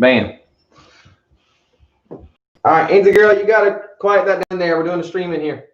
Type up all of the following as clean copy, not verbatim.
Bam. All right, Ainsley girl, you got to quiet that down there. We're doing a stream in here.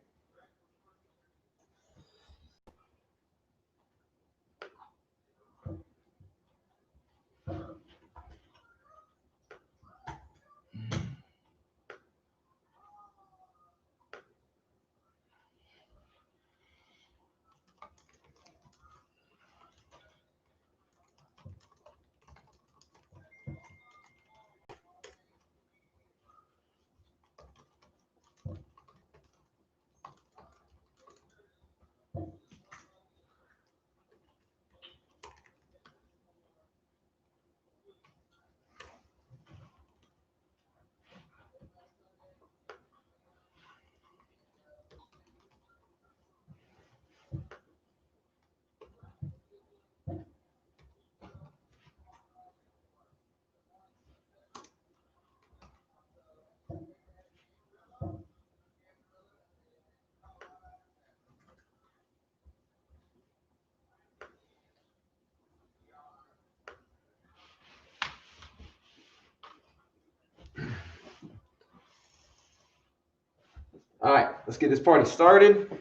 All right, let's get this party started.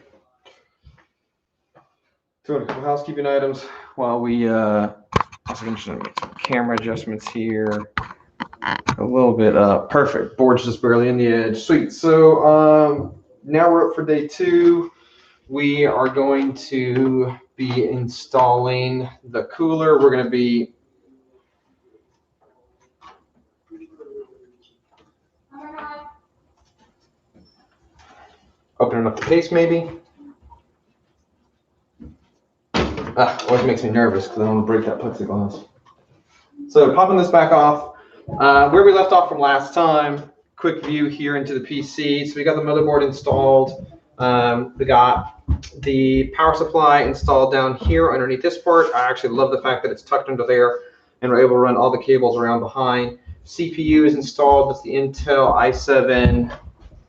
Doing a couple housekeeping items while we make some camera adjustments here. A little bit perfect. Board's just barely in the edge. Sweet. So now we're up for day 2. We are going to be installing the cooler. We're going to be opening up the case maybe. Always makes me nervous because I don't want to break that plexiglass. So popping this back off, where we left off from last time, quick view here into the PC. So we got the motherboard installed. We got the power supply installed down here underneath this part. I actually love the fact that it's tucked under there and we're able to run all the cables around behind. CPU is installed. That's the Intel i7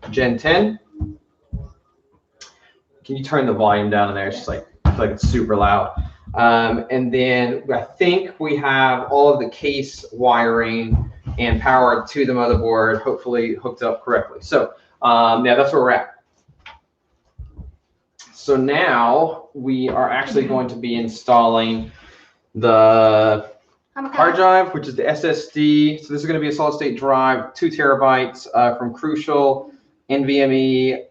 Gen 10. Can you turn the volume down in there? It's just like, I feel like it's super loud. And then I think we have all of the case wiring and power to the motherboard hopefully hooked up correctly. So yeah, that's where we're at. So now we are actually going to be installing the hard drive, which is the SSD. So this is going to be a solid state drive, 2 terabytes from Crucial, NVMe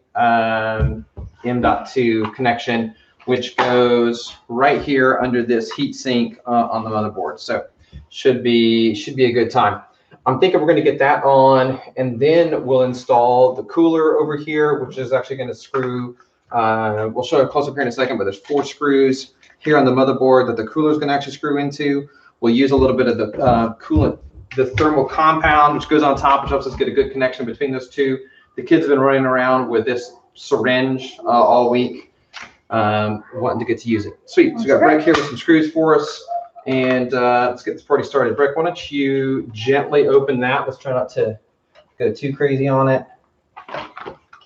M.2 connection, which goes right here under this heatsink on the motherboard. So should be a good time. I'm thinking we're going to get that on, and then we'll install the cooler over here, which is actually going to screw. We'll show a close-up here in a second, but there's 4 screws here on the motherboard that the cooler is going to actually screw into. We'll use a little bit of the coolant, the thermal compound, which goes on top, which helps us get a good connection between those two. The kids have been running around with this syringe all week, wanting to get to use it. Sweet. So we got Breck here with some screws for us, and let's get this party started. Breck, why don't you gently open that? Let's try not to go too crazy on it.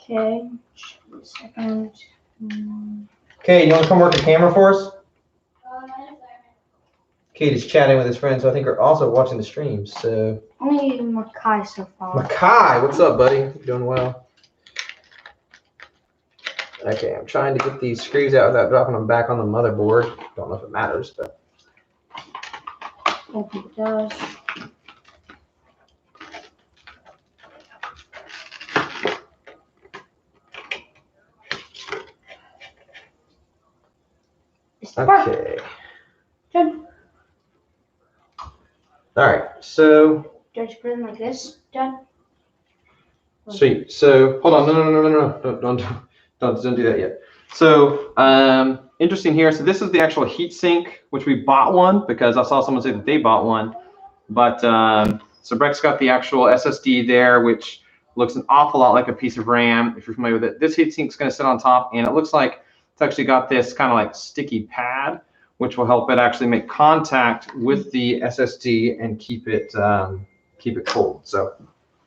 Okay. Second. Okay, you want to come work the camera for us? Kate is chatting with his friends, so I think we're also watching the stream. So Only Makai so far. Makai, what's up, buddy? You doing well? Okay, I'm trying to get these screws out without dropping them back on the motherboard. Don't know if it matters, but I think it does. okay. Good. All right, so Don't you put it in like this, Dad? sweet. So hold on, no, don't do that yet. So interesting here. So this is the actual heatsink, which we bought one because I saw someone say that they bought one. But so Breck's got the actual SSD there, which looks an awful lot like a piece of RAM. If you're familiar with it, this heatsink's going to sit on top, and it looks like it's actually got this kind of like sticky pad, which will help it actually make contact with the SSD and keep it cold. So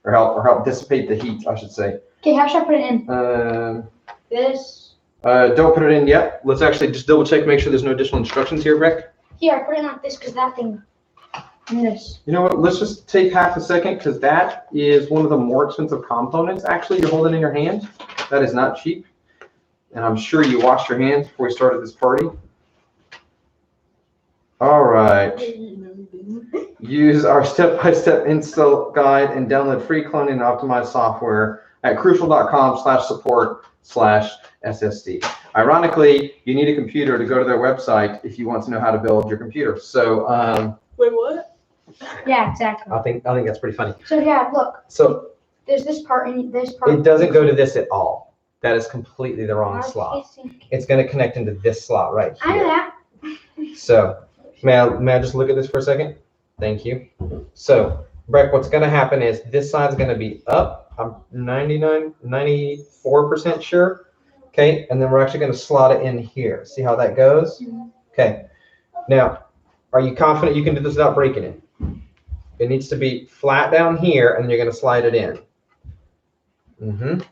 or help dissipate the heat, I should say. Okay, how should I put it in? This. Don't put it in yet. Let's actually just double check, make sure there's no additional instructions here, Breck. Here, I put it in like this because that thing. Yes. You know what? Let's just take half a second because that is one of the more expensive components. Actually, you're holding in your hand. That is not cheap. And I'm sure you washed your hands before we started this party. All right. Use our step-by-step install guide and download free cloning and optimized software at crucial.com/support/SSD. Ironically, you need a computer to go to their website if you want to know how to build your computer. So, Wait, what? Yeah, exactly. I think that's pretty funny. So yeah, look. So There's this part and this part. it doesn't go to this at all. That is completely the wrong slot. It's going to connect into this slot right I know here. that. So may I just look at this for a second? Thank you. So Breck, what's going to happen is this side's going to be up. I'm 94% sure. Okay, and then we're actually going to slot it in here. See how that goes? Okay. Now, are you confident you can do this without breaking it? It needs to be flat down here, and then you're going to slide it in.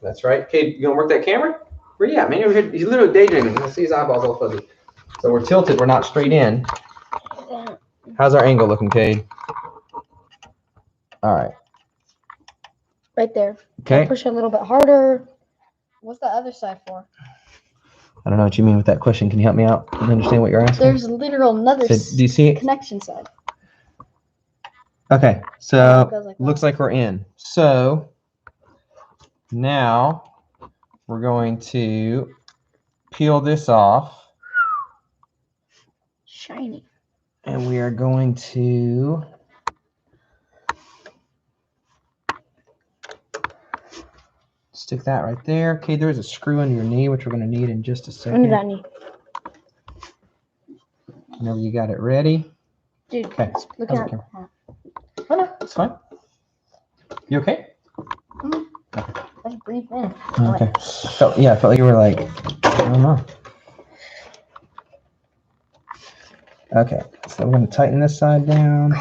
That's right. Okay, you gonna work that camera? Where you at, man? Over here, he's literally daydreaming. I see his eyeballs all fuzzy. So we're tilted. We're not straight in. How's our angle looking, Cade? All right. Right there. Okay. Push it a little bit harder. What's the other side for? I don't know what you mean with that question. Can you help me out and understand what you're asking? There's literal another So, do you see it? connection side. Okay. It So goes like looks that. like we're in. So now we're going to peel this off, Shiny. and we are going to stick that right there. Okay, there's a screw under your knee, which we're going to need in just a Under second. that knee. Whenever you got it ready. Dude, Okay. look How's at the it. camera? Oh no. It's fine. You okay? Let's breathe in. Okay. I felt like you were like, I don't know. Okay, so we're going to tighten this side down.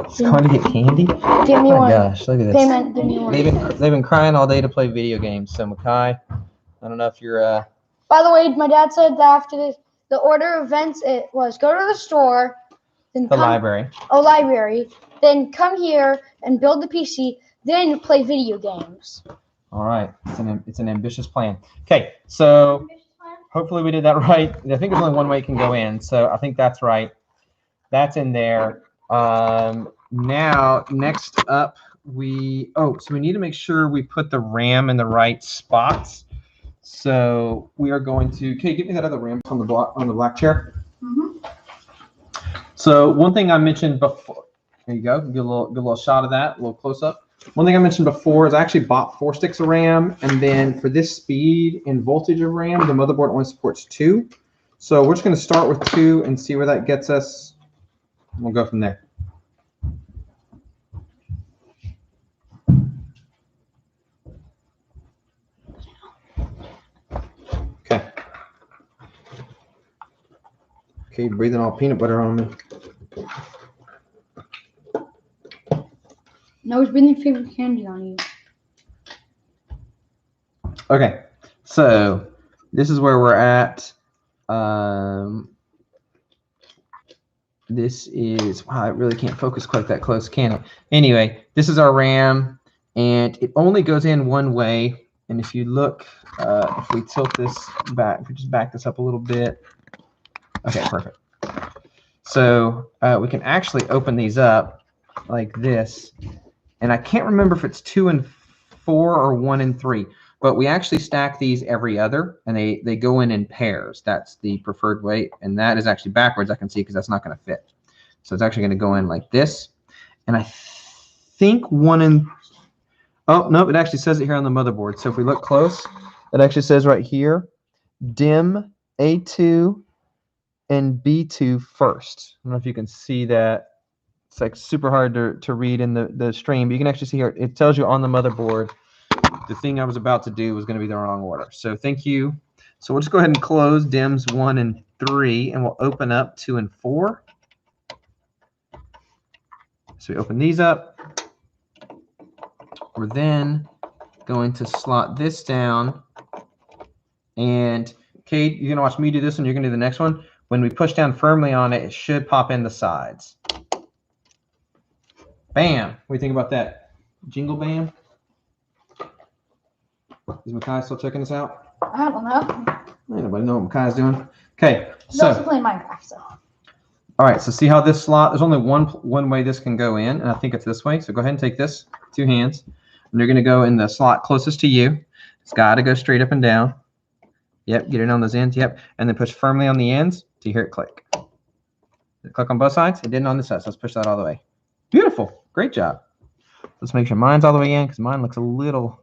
It's going to get candy? Give me Oh my one. gosh, look at this. Payment, give me one. They've been crying all day to play video games. So Makai, I don't know if you're By the way, my dad said that after the order of events, it was go to the store, then the library. library, then come here and build the PC, then play video games. All right, it's an ambitious plan. Okay, so hopefully we did that right. I think there's only one way it can go in, so I think that's right. That's in there. Now next up so we need to make sure we put the RAM in the right spots. So we are going to, Kate, give me that other RAM on the black chair. So one thing I mentioned before, there you go, get a little shot of that, a little close up. One thing I mentioned before is I actually bought 4 sticks of RAM, and then for this speed and voltage of RAM, the motherboard only supports 2. So we're just going to start with 2 and see where that gets us. We'll go from there. Okay. Okay, breathing all peanut butter on me. No, it's been your favorite candy on you. Okay, so this is where we're at. This is, wow, I really can't focus quite that close, can it? Anyway, this is our RAM, and it only goes in one way. And if you look, if we tilt this back, if we just back this up a little bit. Okay, perfect. So we can actually open these up like this. And I can't remember if it's 2 and 4 or 1 and 3, but we actually stack these every other, and they go in pairs. That's the preferred way, and that is actually backwards, I can see, because that's not going to fit. So it's actually going to go in like this. And I think 1 and, oh, nope, it actually says it here on the motherboard. So if we look close, it actually says right here, DIMM A2 and B2 first. I don't know if you can see that. It's like super hard to read in the stream, but you can actually see here, it tells you on the motherboard the thing I was about to do was going to be the wrong order. So thank you. So we'll just go ahead and close DIMMs 1 and 3, and we'll open up 2 and 4. So we open these up. We're then going to slot this down. And Kate, you're going to watch me do this one. You're going to do the next one. When we push down firmly on it, it should pop in the sides. Bam! What do you think about that? Jingle bam? Is Makai still checking this out? I don't know. Anybody know what Makai's doing? Okay, He's also so playing Minecraft, so. all right, so see how this slot, there's only one way this can go in, and I think it's this way. So go ahead and take this, 2 hands, and you're gonna go in the slot closest to you. It's gotta go straight up and down. Yep, get it on those ends, yep. And then push firmly on the ends till you hear it click. Did it click on both sides? It didn't on this side, so let's push that all the way. Beautiful, great job. Let's make sure mine's all the way in, because mine looks a little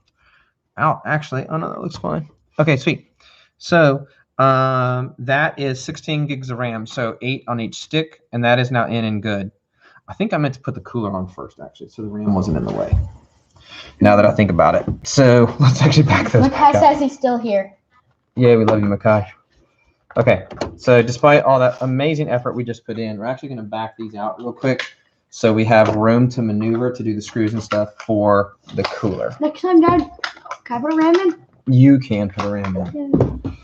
out, actually. Oh no, that looks fine. Okay, sweet. So that is 16 gigs of RAM, so 8 on each stick, and that is now in and good. I think I meant to put the cooler on first, actually, so the RAM wasn't in the way. Now that I think about it. So let's actually back those back Makai up. says he's still here. Yeah, we love you, Makai. Okay, so despite all that amazing effort we just put in, we're actually going to back these out real quick so we have room to maneuver to do the screws and stuff for the cooler. Next time, Dad, can I put a RAM in? You can put a RAM in.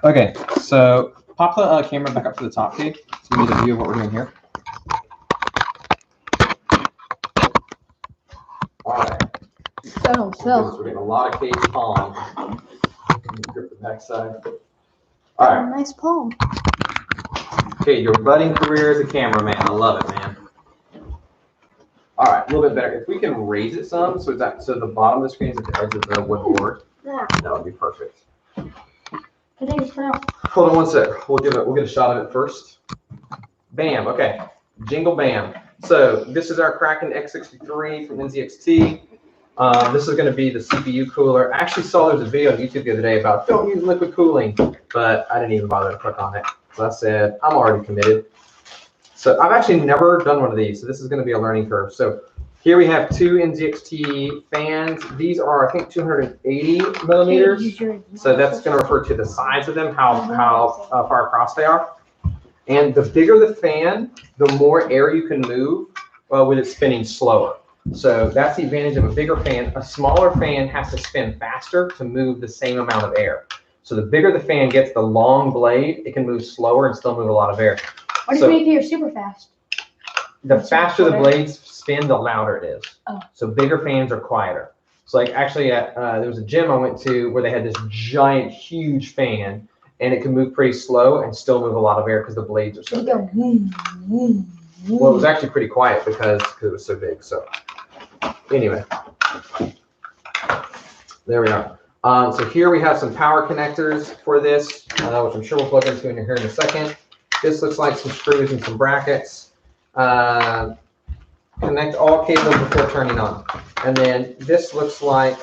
Okay, so pop the camera back up to the top, Kate, so we get a view of what we're doing here. All right. So. We're getting a lot of Kate's palm. Grip the backside. All right. Nice palm. Okay, your budding career as a cameraman. I love it, man. All right, a little bit better. If we can raise it some, so the bottom of the screen is at the edge of the wood board, that would be perfect. I think it's pronounced. Hold on one sec. We'll get a shot of it first. Bam. Okay. Jingle bam. So this is our Kraken X63 from NZXT. This is going to be the CPU cooler. I actually saw there was a video on YouTube the other day about don't use liquid cooling, but I didn't even bother to click on it. So I said, I'm already committed. So I've actually never done one of these. So this is going to be a learning curve. So here we have 2 NZXT fans. These are, I think, 280 millimeters. So that's going to refer to the size of them, how far across they are. And the bigger the fan, the more air you can move with it spinning slower. So that's the advantage of a bigger fan. A smaller fan has to spin faster to move the same amount of air. So the bigger the fan gets, the long blade, it can move slower and still move a lot of air. What if you make it super fast? The faster the blades spin, the louder it is. Oh. So bigger fans are quieter. So like actually there was a gym I went to where they had this giant, huge fan, and it can move pretty slow and still move a lot of air because the blades are so big. Well, it was actually pretty quiet because it was so big. So anyway, there we are. So here we have some power connectors for this, which I'm sure we'll plug into here in a second. This looks like some screws and some brackets. Connect all cables before turning on. And then this looks like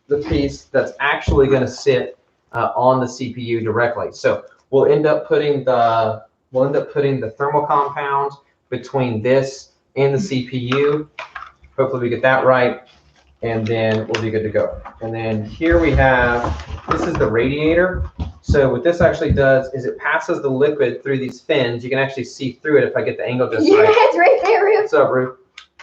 the piece that's actually going to sit on the CPU directly. So we'll end up putting the thermal compound between this and the CPU. Hopefully we get that right, and then we'll be good to go. And then here we have, this is the radiator. So what this actually does is it passes the liquid through these fins. You can actually see through it if I get the angle just right. Yeah, it's right there, Rue. What's up, Rue?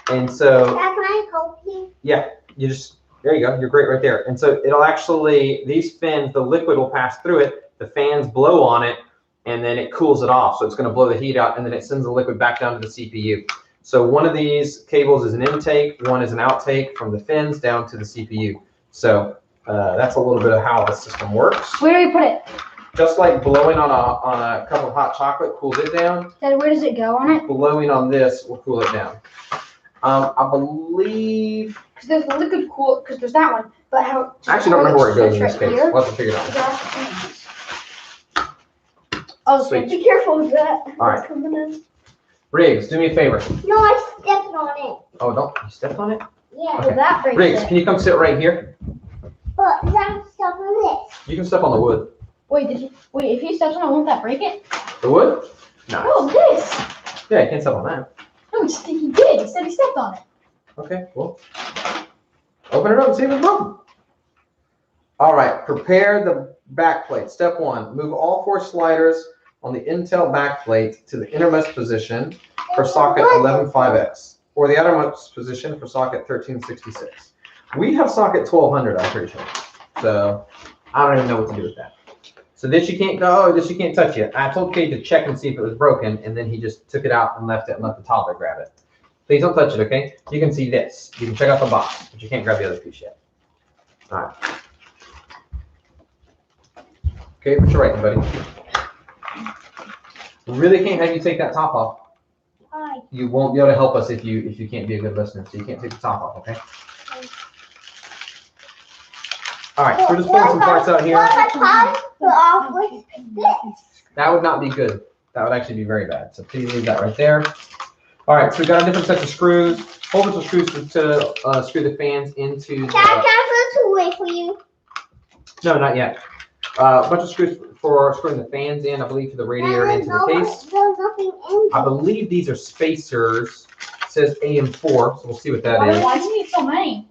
And so, Dad, can I help you? yeah, there you go. You're great right there. And so it'll actually, these fins, the liquid will pass through it. The fans blow on it, and then it cools it off. So it's going to blow the heat out, and then it sends the liquid back down to the CPU. So one of these cables is an intake, one is an outtake from the fins down to the CPU. So that's a little bit of how the system works. Where do we put it? Just like blowing on a cup of hot chocolate cools it down, Dad, where does it go on it? blowing on this will cool it down. I believe. Because there's the liquid cool, because there's that one. But how? I actually don't remember where it goes in this right case. here? We'll have to figure it out. Oh, Sweet. be careful with that. All right. Coming in. Riggs, do me a favor. No, I stepped on it. Oh, don't you step on it? Yeah. Okay. That breaks Riggs, it. can you come sit right here? But that's stuff on this. You can step on the wood. Wait, if he steps on it, won't that break it? The wood? No. Oh, this. Yeah, you can't step on that. No, he did. He said he stepped on it. Okay, well, open it up and see if it's broken. All right, prepare the back plate. Step 1, move all 4 sliders on the Intel back plate to the innermost position for socket 11.5x, or the outermost position for socket 1366. We have socket 1200, I'm pretty sure. So I don't even know what to do with that. So this you can't go, oh, this you can't touch it. I told Kate to check and see if it was broken, and then he just took it out and left it and let the toddler grab it. Please don't touch it, okay? You can see this. You can check out the box, but you can't grab the other piece yet. All right. Okay, what you writing, buddy? We really can't have you take that top off. Hi. You won't be able to help us if you can't be a good listener, so you can't take the top off, okay? All right, so we're just pulling some parts out here. What if I put off with this? That would not be good. That would actually be very bad. So please leave that right there. All right, so we've got a different set of screws, whole bunch of screws to screw the fans into Can I put away for you? No, not yet. A bunch of screws for screwing the fans in, I believe, for the radiator and into the case. There's nothing in I believe these are spacers. It says AM4, so we'll see what that is. Why do you need so many?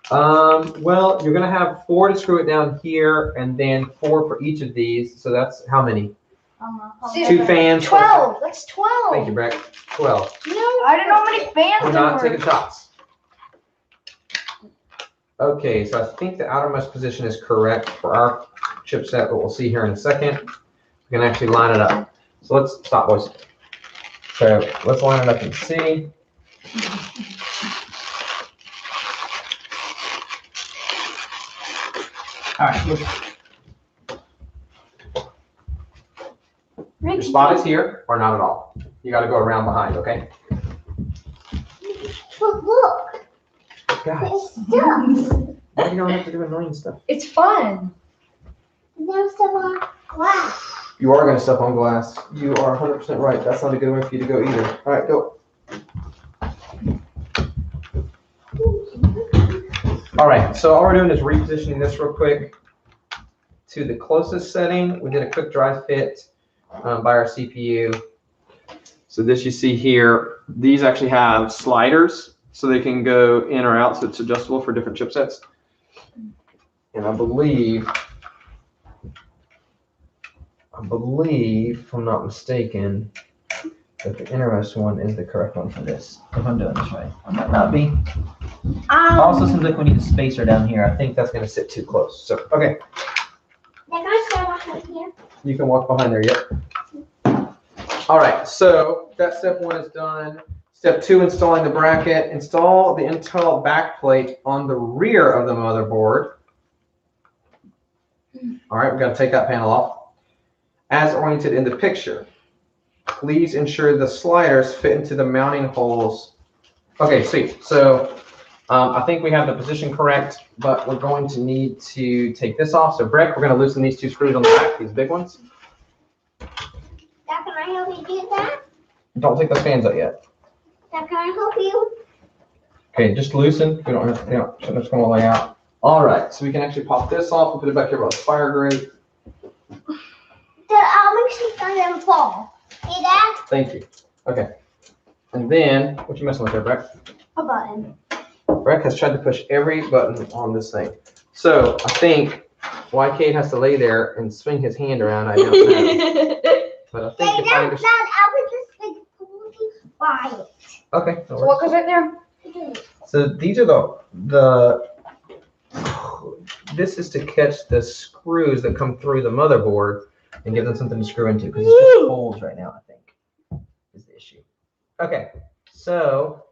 Well, you're gonna have 4 to screw it down here, and then 4 for each of these. So that's how many? 2 fans. 12. That's 12. Thank you, Breck. 12. No, I don't know how many fans We're there not were. taking shots. Okay, so I think the outermost position is correct for our chipset, but we'll see here in a second. We can actually line it up. So let's stop, boys. So let's line it up and see. All right, your spot is here or not at all. You got to go around behind, okay? But look, Guys, it's stuff. why you don't have to do annoying stuff? It's fun. There's some glass. You are going to step on glass. You are 100% right. That's not a good way for you to go either. All right, go. All right, so all we're doing is repositioning this real quick to the closest setting. We did a quick dry fit by our CPU. So this you see here, these actually have sliders so they can go in or out, so it's adjustable for different chipsets. And I believe, if I'm not mistaken, that the innermost one is the correct one for this. If I'm doing this right, I might not be. Also seems like we need a spacer down here. I think that's gonna sit too close. So, okay, They're gonna start off right here. you can walk behind there, yep. All right, so that step 1 is done. Step 2, installing the bracket. Install the Intel backplate on the rear of the motherboard. All right, we've got to take that panel off. As oriented in the picture. Please ensure the sliders fit into the mounting holes. Okay, sweet. So I think we have the position correct, but we're going to need to take this off. So Breck, we're going to loosen these 2 screws on the back, these big ones. Dad, can I help you do that? Don't take those fans out yet. Dad, can I help you? Okay, just loosen. We don't have, shouldn't have come all the way out. All right, so we can actually pop this off and put it back here by the fire grate. Dad, I'll make sure it doesn't fall. See that? Thank you. Okay. And then, what you messing with there, Breck? A button. Breck has tried to push every button on this thing. So I think why Kate has to lay there and swing his hand around, I don't know. But I think Hey, if I Dad, just, I was just like totally quiet. okay. no So what worries. goes right there? So these are the this is to catch the screws that come through the motherboard and give them something to screw into, because it's just holes right now, I think, is the issue. Okay, so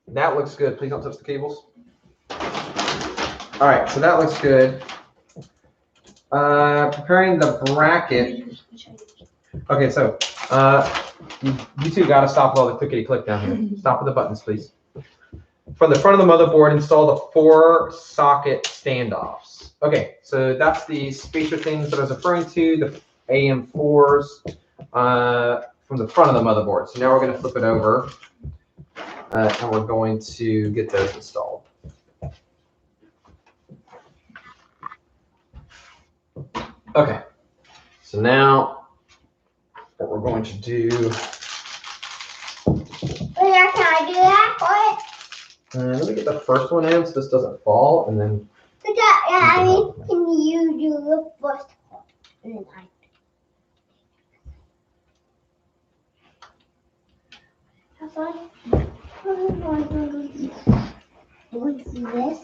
that looks good. Please don't touch the cables. All right, so that looks good. Preparing the bracket. Okay, so you 2 got to stop with all the clickety click down here. Stop with the buttons, please. From the front of the motherboard, install the 4 socket standoffs. Okay, so that's the spacer things that I was referring to, the AM4s from the front of the motherboard. So now we're going to flip it over and we're going to get those installed. Okay, so now what we're going to do. Where can I do that? What? Let me get the first one in so this doesn't fall, and then. But Dad, I mean, can you do the first one? And then I. That's fine. Want to see this?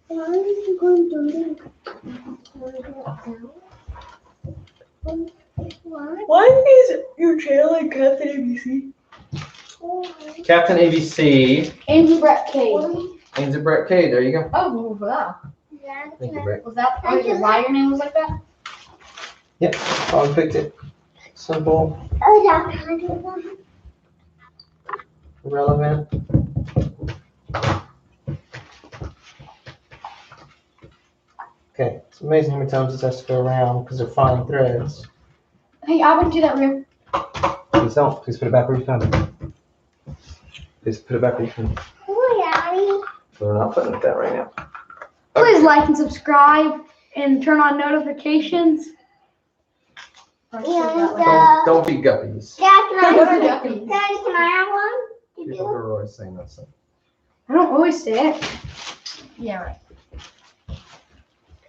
Why are you going to do Why is your channel like Captain ABC? Captain ABC. Andy Brett Cade. Name's a Brett K. There you go. Oh, wow. Thank you, Brett. Was that why your name was like that? Yep. I picked it. Simple, Oh, yeah. relevant. Okay, it's amazing how many times this has to go around because they're fine threads. Hey, I wouldn't do that, Rim. Please don't. Please put it back where you found it. Please put it back where you found it. Oh, Daddy. We're not putting it there right now. Please like and subscribe and turn on notifications. Don't be guppies. Dad, can What are I guppies? Daddy, can I have one? People are always saying that stuff. I don't always say it. Yeah, right.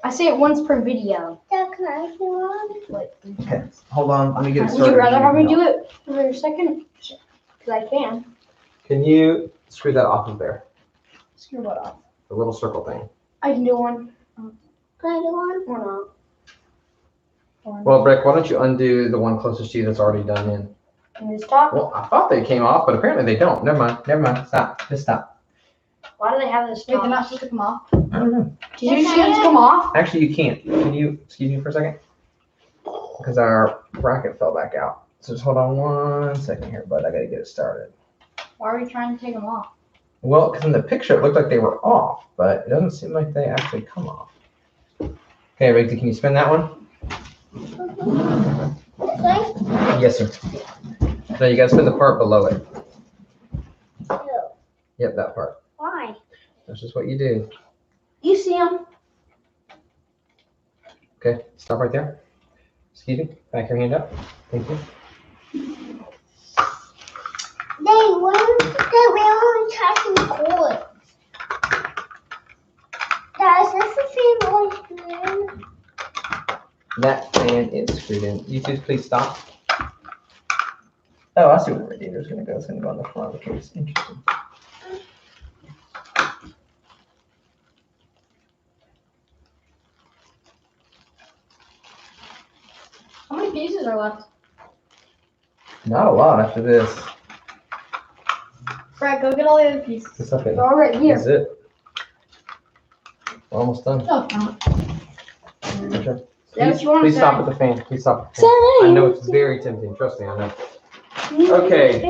I say it once per video. Dad, can I have one? Like, Okay, hold on. Let me get it would started. you rather have me do it for a second? Because I can. Can you screw that off of there? Screw what off? The little circle thing. I can do one. Can I do one? Or not. Well, Brick, why don't you undo the one closest to you that's already done in? Can this top? Well, I thought they came off, but apparently they don't. Never mind. Never mind. Stop. Just stop. Why do they have this top? Wait, they're not supposed to come off? I don't know. Did you see them come off? Actually, you can't. Can you excuse me for a second? Because our bracket fell back out. So just hold on 1 second here, bud. I gotta get it started. Why are we trying to take them off? Well, because in the picture it looked like they were off, but it doesn't seem like they actually come off. Okay, Riggsy, can you spin that one? Yes, sir. No, you gotta spin the part below it. Yep, that part. Why? That's just what you do. You see them? Okay, stop right there. Excuse me, back your hand up. Thank you. They only tracking the cord. Dad, is this the fan really screwed? That fan is screwed in. You two, please stop. Oh, I see where the radiator is going to go. It's going to go on the front of the case. Interesting. How many pieces are left? Not a lot after this. Brad, go get all the other pieces. Just up it. They're all right here. That's it. We're almost done. Oh, no. Okay. That's what you want to Please say. stop at the fan. Please stop at the fan. I know it's very tempting. Trust me, I know. Okay.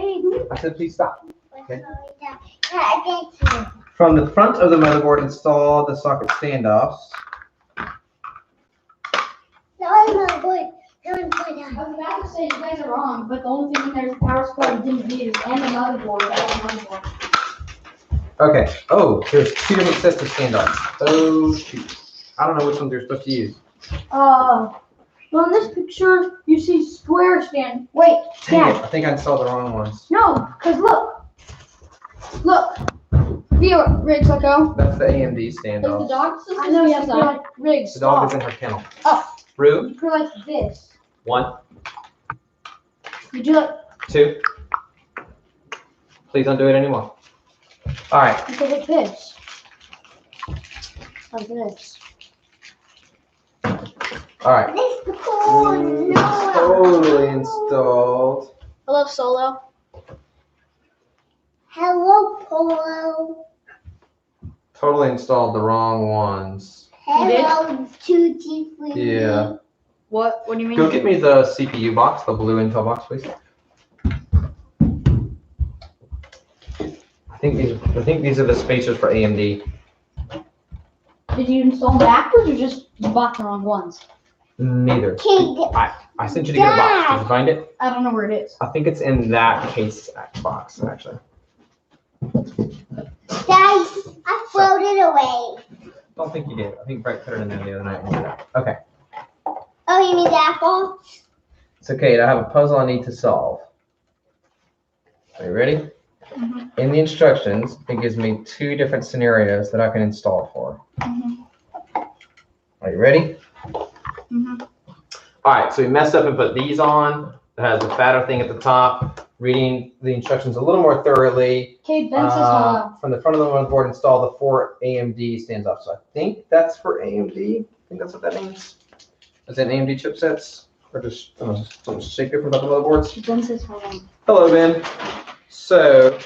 I said please stop. Okay. From the front of the motherboard, install the socket standoffs. I was about to say you guys are wrong, but the only thing there's a power supply you didn't need is and the motherboard. Okay. Oh, there's two different sets of standoffs. Oh shoot. I don't know which ones you're supposed to use. Well, in this picture, you see square stand. Wait, Dang Dad. it, I think I installed the wrong ones. No, because look. Look. View it, Riggs, let go. That's the AMD Is the standoff. dog supposed to be outside? Riggs, The dog is stop. in her kennel. Oh. Rue, You go like this. 1, You do it 2. Please don't do it anymore. All right. you go like this. Like this. All right. This cord, Totally installed. Hello, Solo. Hello, Polo. Totally installed the wrong ones. Hello, Tutti Frutti. Yeah. What? What do you mean? Go get me the CPU box, the blue Intel box, please. I think these are the spacers for AMD. Did you install them backwards or just bought the wrong ones? Neither. Okay, I sent you to get a box. Did you find it? I don't know where it is. I think it's in that case box, actually. Guys, I floated away. Don't think you did. I think Brett put it in there the other night and did that. Okay. Oh, you mean the apple? It's okay. I have a puzzle I need to solve. Are you ready? Mhm. In the instructions, it gives me 2 different scenarios that I can install for. Mhm. Are you ready? Mhm. All right, so we messed up and put these on. It has the fatter thing at the top. Reading the instructions a little more thoroughly. Okay, Ben says From the front of the motherboard, install the 4 AMD stands up. So I think that's for AMD. think that's what that means. Is that AMD chipsets? Or just something shake different about the motherboards? Ben says hi. Hello, Ben. So,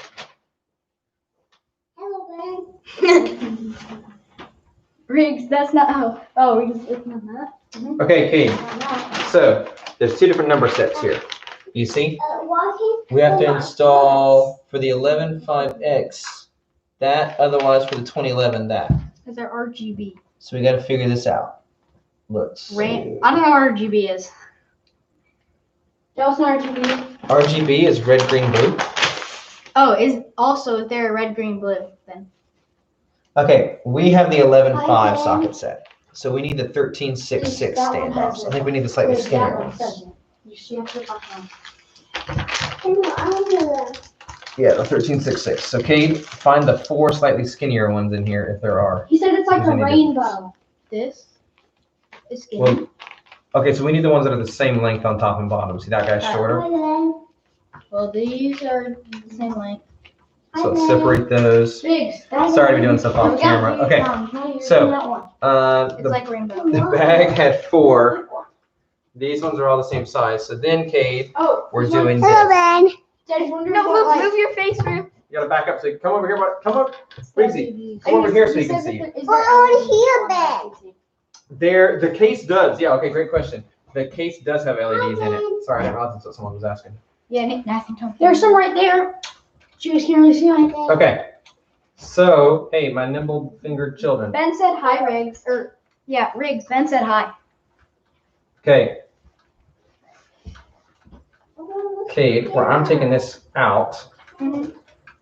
Hello, Ben. Riggs, that's not how. Oh, Riggs is looking on that. okay, Katie. So, there's two different number sets here. You see? We have to install for the 11.5X that, otherwise for the 2011 that. Because they're RGB. So we got to figure this out. Let's see. I don't know what RGB is. What's an RGB? RGB is red, green, blue. Oh, is there a red, green, blue then? Okay, we have the 11.5 socket set. So we need the 13.66 standoffs. I think we need the slightly skinnier ones. You have to talk on. Yeah, the 13.66. So Kate, find the 4 slightly skinnier ones in here if there are. He said it's like There's a any rainbow. This is skinny. Well, okay, so we need the ones that are the same length on top and bottom. See that guy's shorter? Well, these are the same length. So let's separate those. Riggs. Sorry to be doing stuff off camera. Okay, so It's like rainbow. the bag had 4. These ones are all the same size. So then, Kate, we're doing this. Hello, Ben. Daddy's wondering No, what, move your face, Ruth. You gotta back up. So come over here. Come up. Breezy. Come over here so you can see. The case does. Yeah. Okay. Great question. The case does have LEDs in it. Sorry, I didn't realize that's what someone was asking. Yeah, Nathan told me. There's some right there. You guys can't really see mine. Okay. So, hey, my nimble-fingered children. Ben said hi, Riggs. Riggs. Ben said hi. Okay. Kate, where I'm taking this out, I'm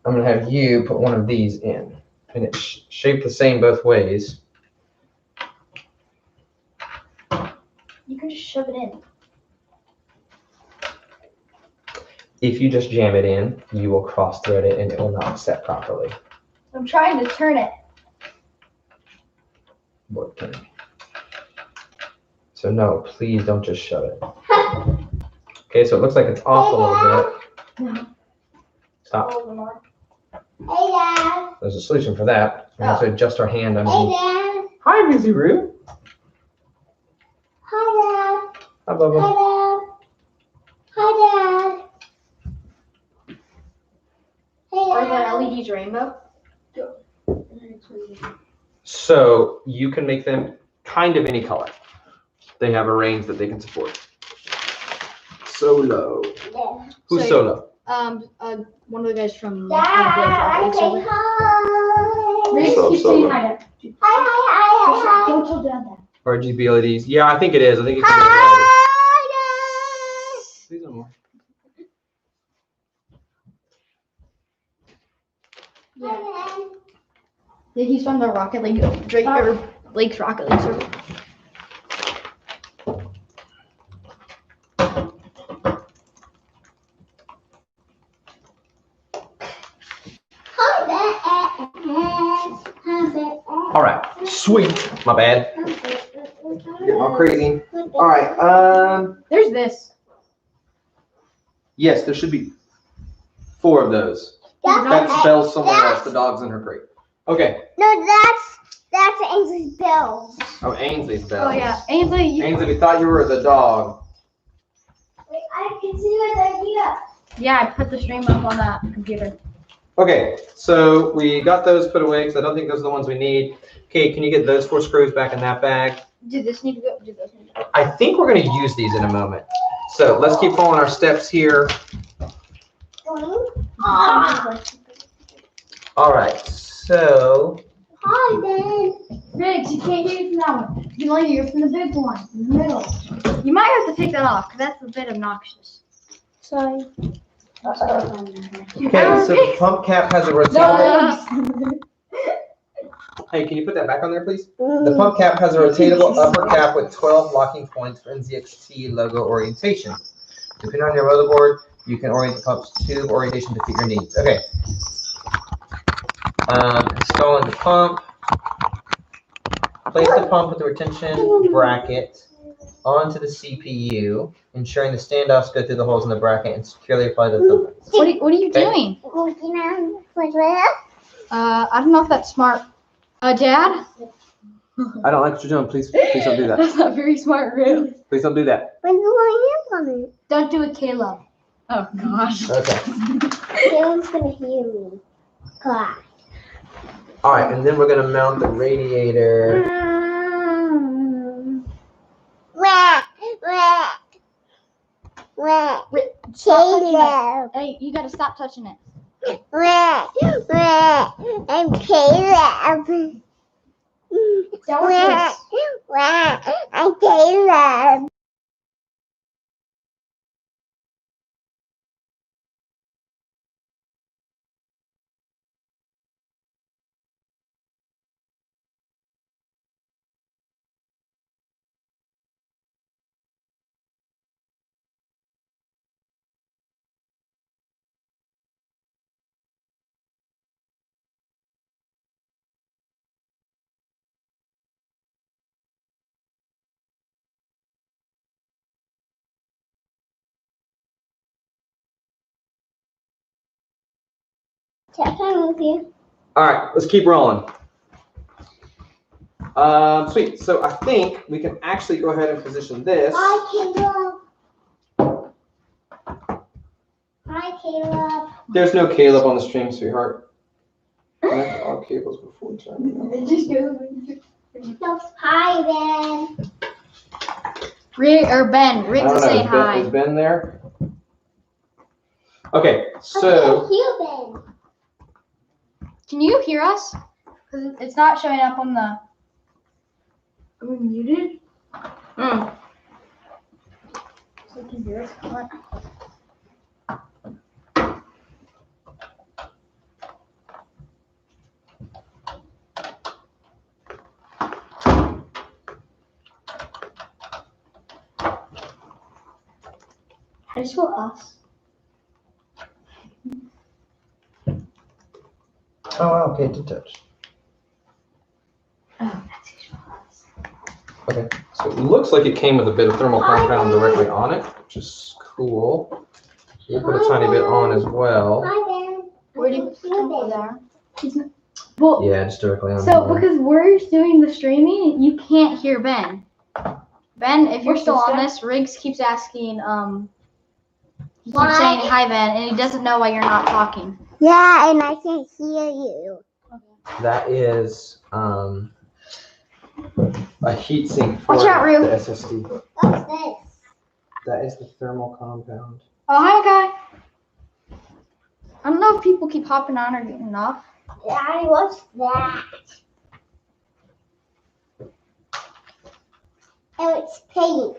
gonna have you put one of these in, and it's shaped the same both ways. You can just shove it in. If you just jam it in, you will cross-thread it, and it will not set properly. I'm trying to turn it. What can? So no, please don't just shove it. Okay, so it looks like it's off a little bit. Stop. Hey, Dad. There's a solution for that. We have to adjust our hand Hey, underneath. Dad. Hi, Busy Roo. Hi, Dad. Hi, Bubba. Hi, Dad. Hey, Are Dad. the LEDs rainbow? So you can make them kind of any color. They have a range that they can support. Solo. Who's Solo? One of the guys from Dad, I say hi. Riggs, What's up, keep saying Solo? hi. Dad. Hi. Don't tell Dad that. RGB LEDs. Yeah, I think it is. I think it's gonna be Hi, Please no more. Dad. Yeah, he's from the Rocket League, Lake's Rocket League circle. All right. Sweet. My bad. Getting all crazy. All right. There's this. Yes, there should be 4 of those. That's Belle somewhere else. The dog's in her crate. Okay. No, that's Ainsley's bells. Oh, Ainsley's Belle. Oh yeah, Ainsley. Ainsley, we thought you were the dog. Wait, I can see what idea. Yeah, I put the stream up on that computer. Okay, so we got those put away because I don't think those are the ones we need. Okay, can you get those 4 screws back in that bag? Do this need to go? Do those need to go? I think we're going to use these in a moment. So let's keep following our steps here. All right, so Hi, Ben. Riggs, you can't hear from that one. You can only hear from the big one in the middle. You might have to take that off because that's a bit obnoxious. Sorry. okay, so the pump cap has a rotatable. Hey, can you put that back on there, please? The pump cap has a rotatable upper cap with 12 locking points for NZXT logo orientation. Depending on your motherboard, you can orient the pump's tube orientation to fit your needs. Okay. Installing the pump. Place the pump with the retention bracket onto the CPU, ensuring the standoffs go through the holes in the bracket and securely apply the filaments. What are you Okay. doing? Working on with this. I don't know if that's smart. Dad? I don't like what you're doing. Please don't do that. That's not very smart, really. Please don't do that. When do my hands on it? Don't do it, Caleb. Oh gosh. Okay. Caleb's gonna hear me. Cry. All right, and then we're gonna mount the radiator. Caleb. Hey, you gotta stop touching it. I'm Caleb. Down with this. I'm Caleb. Check in with you. All right, let's keep rolling. Sweet. So I think we can actually go ahead and position this. Hi, Caleb. Hi, Caleb. There's no Caleb on the stream, sweetheart. Connect all cables before turning on. It just goes. No, hi, Ben. Ben, I Riggs don't is know. saying hi. Is Ben there? Okay, I so can't hear Ben. Can you hear us? Because it's not showing up on the. Are we muted? So you can hear us. How do you spell us? oh wow, okay, to touch. Oh, that's how you spell us. Okay, so it looks like it came with a bit of thermal compound directly on it, which is cool. We'll put a tiny bit on as well. Hi, Ben. Where do you I can't hear there? Well, Yeah, just directly on. so there. because we're doing the streaming, you can't hear Ben. Ben, if you're What's still this on guy? this, Riggs keeps asking, he keeps Why? saying hi, Ben, and he doesn't know why you're not talking. Yeah, and I can hear you. That is a heatsink for Watch out, Rue. the SSD. What's this? That is the thermal compound. Oh, hi, guy. I don't know if people keep hopping on or getting off. Daddy, what's that? Oh, it's paint.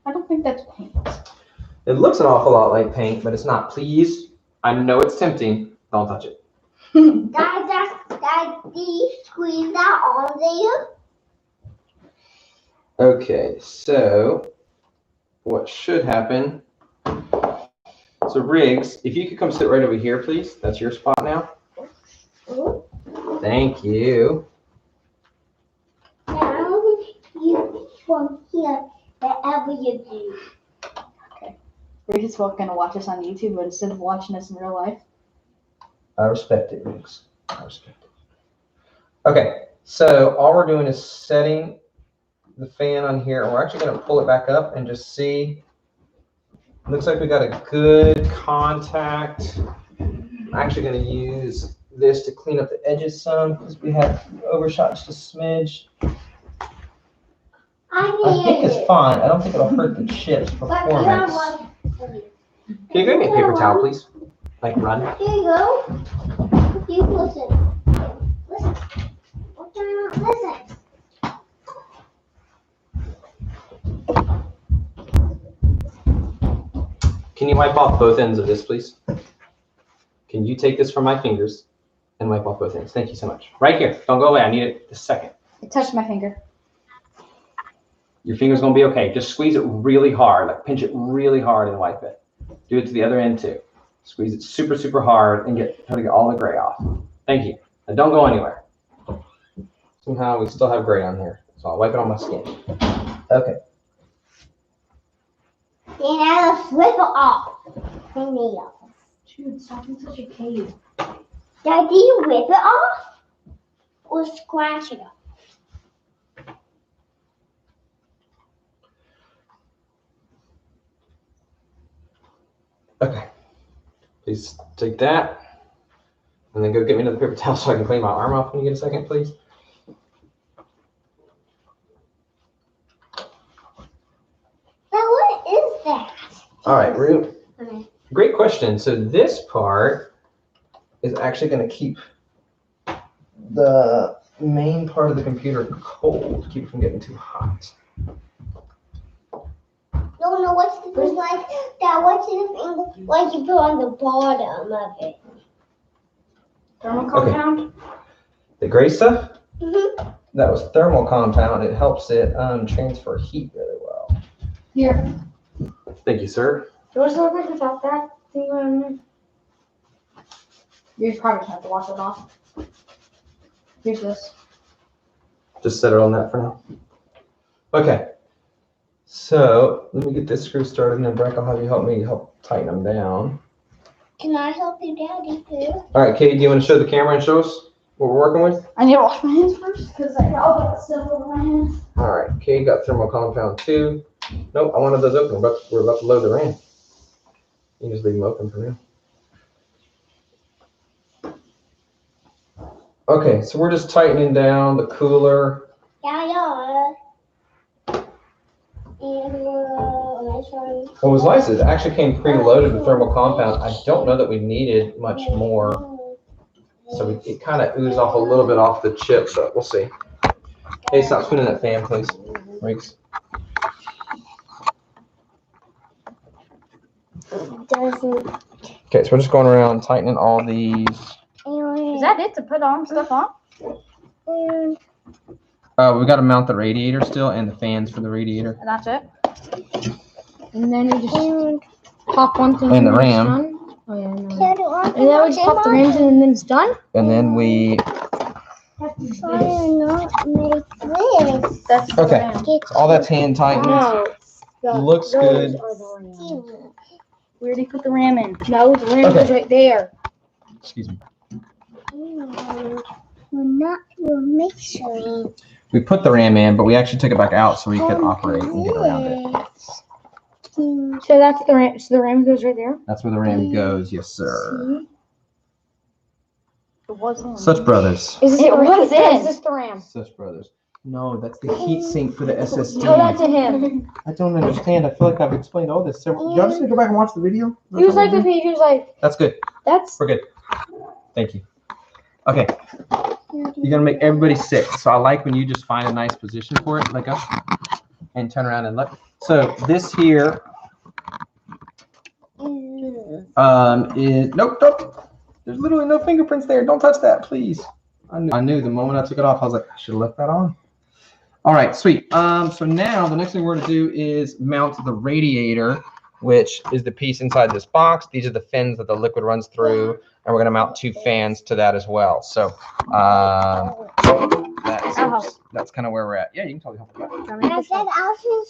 I don't think that's paint. It looks an awful lot like paint, but it's not. Please, I know it's tempting. Don't touch it. Daddy, squeeze that on there. Okay, so what should happen? So Riggs, if you could come sit right over here, please. That's your spot now. Thank you. Now you from here, wherever you do. Riggs is going to watch us on YouTube, but instead of watching us in real life. I respect it, Riggs. I respect it. Okay, so all we're doing is setting the fan on here, and we're actually going to pull it back up and just see. Looks like we got a good contact. I'm actually going to use this to clean up the edges some because we have overshot just a smidge. I think it's fine. I don't think it'll hurt the chip's performance. Can you go get a paper towel, please? Like run. Here you go. You listen. Listen. Listen. Can you wipe off both ends of this, please? Can you take this from my fingers and wipe off both ends? Thank you so much. Right here. Don't go away. I need it this second. It touched my finger. Your finger's going to be okay. Just squeeze it really hard. Like pinch it really hard and wipe it. Do it to the other end too. Squeeze it super, super hard and try to get all the gray off. Thank you. Now don't go anywhere. Somehow we still have gray on here. So I'll wipe it on my skin. Okay. Then I'll flip it off. The nails. Dude, stop being such a cave. Daddy, you rip it off? or scratch it up. Okay. Please take that. And then go get me another paper towel so I can clean my arm off when you get a second, please. Now what is that? All right, Rue. Okay. Great question. So this part is actually going to keep the main part of the computer cold, keep it from getting too hot. No, what's the thing like that? What's the thing like you put on the bottom of it? Thermal compound. The gray stuff, Mm-hmm. that was thermal compound. It helps it transfer heat really well. Here. Thank you, sir. What does it look like without that thing on there? You probably have to wash it off. Here's this. Just set it on that for now. Okay. So let me get this screw started, and then Breck, I'll have you help tighten them down. Can I help you, Daddy, too? All right, Kate, do you want to show the camera and show us what we're working with? I need to wash my hands first because I got all that stuff over my hands. All right, Kate got thermal compound 2. Nope, I wanted those open. We're about to load the RAM. You can just leave them open for now. Okay, so we're just tightening down the cooler. Yeah. And What was nice is it actually came preloaded with thermal compound. I don't know that we needed much more. So it kind of oozed off a little bit off the chip, but we'll see. Hey, stop spinning that fan, please. Riggs. doesn't. Okay, so we're just going around tightening all these. Is that it to put on stuff on? We got to mount the radiator still and the fans for the radiator. And that's it? And then you just pop one thing And the it's RAM. done. Oh yeah, no. And then we just pop the RAMs in and then it's done? And then we. Why not make this? That's the Okay. RAM. So all that's hand tightened. No. Looks good. We already put the RAM in. No, the RAM is right there. Excuse me. We're mixing. We put the RAM in, but we actually took it back out so we could operate and get around it. So that's the RAM. So the RAM goes right there. That's where the RAM goes, yes, sir. It wasn't. Such brothers. Is this the RAM? Such brothers. No, that's the heat sink for the SSD. Tell that to him. I don't understand. I feel like I've explained all this several. Y'all just gonna go back and watch the video? He was like with me. He was like, That's good. "That's." We're good. Thank you. Okay. You're gonna make everybody sick. So I like when you just find a nice position for it, like us, and turn around and look. So this here is nope. There's literally no fingerprints there. Don't touch that, please. I knew the moment I took it off, I was like, I should have left that on. All right, sweet. So now the next thing we're gonna do is mount the radiator, which is the piece inside this box. These are the fins that the liquid runs through, and we're gonna mount 2 fans to that as well. So that's kind of where we're at. Yeah, you can totally help with that. I said I'll see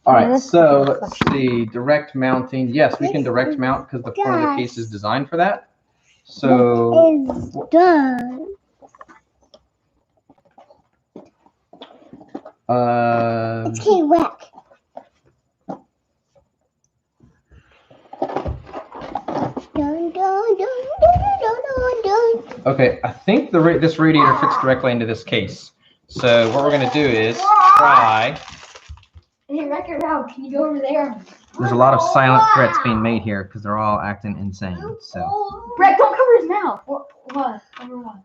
All right, so let's see, direct mounting. Yes, we can direct mount because the front of the case is designed for that. So It's done. It's getting wet. Okay, I think this radiator fits directly into this case. So what we're gonna do is try. Hey, record out. Can you go over there? There's a lot of silent threats being made here because they're all acting insane. So Brett, don't cover his mouth. What? Cover what?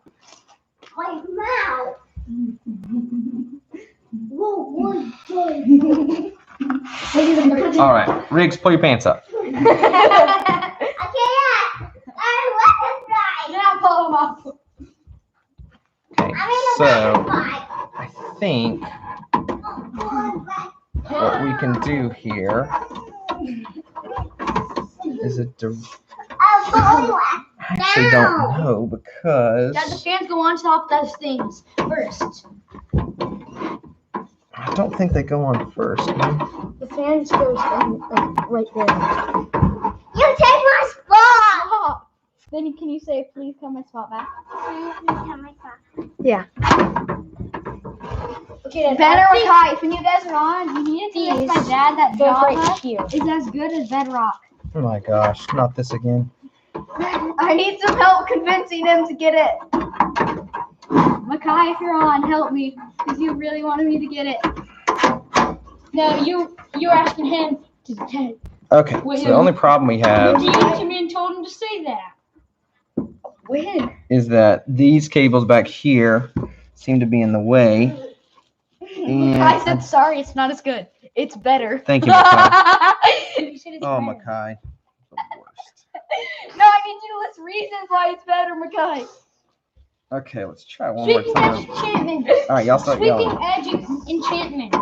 My mouth. all right, Riggs, pull your pants up. I can't. I wasn't right. Now pull him off. Okay, so I think what we can do here is I actually don't know because Dad, the fans go on top of those things first. I don't think they go on first. The fans goes right there. You take my spot. Then can you say, please come my spot back? Yeah. Okay, Ben or Kai, when you guys are on, you need to teach my dad that Java is as good as Bedrock. Oh my gosh, not this again. I need some help convincing him to get it. Makai, if you're on, help me, because you really wanted me to get it. No, you're asking him to get it. Okay, so the only problem we have You came in and told him to say that. When? is that these cables back here seem to be in the way. Makai said, sorry, it's not as good. It's better. Thank you, Makai. You said it's Oh, better. Makai. The worst. No, I need you to list reasons why it's better, Makai. Okay, let's try one more Sweeping edge time. enchantment. All right, y'all start Sweeping yelling. edge enchantment.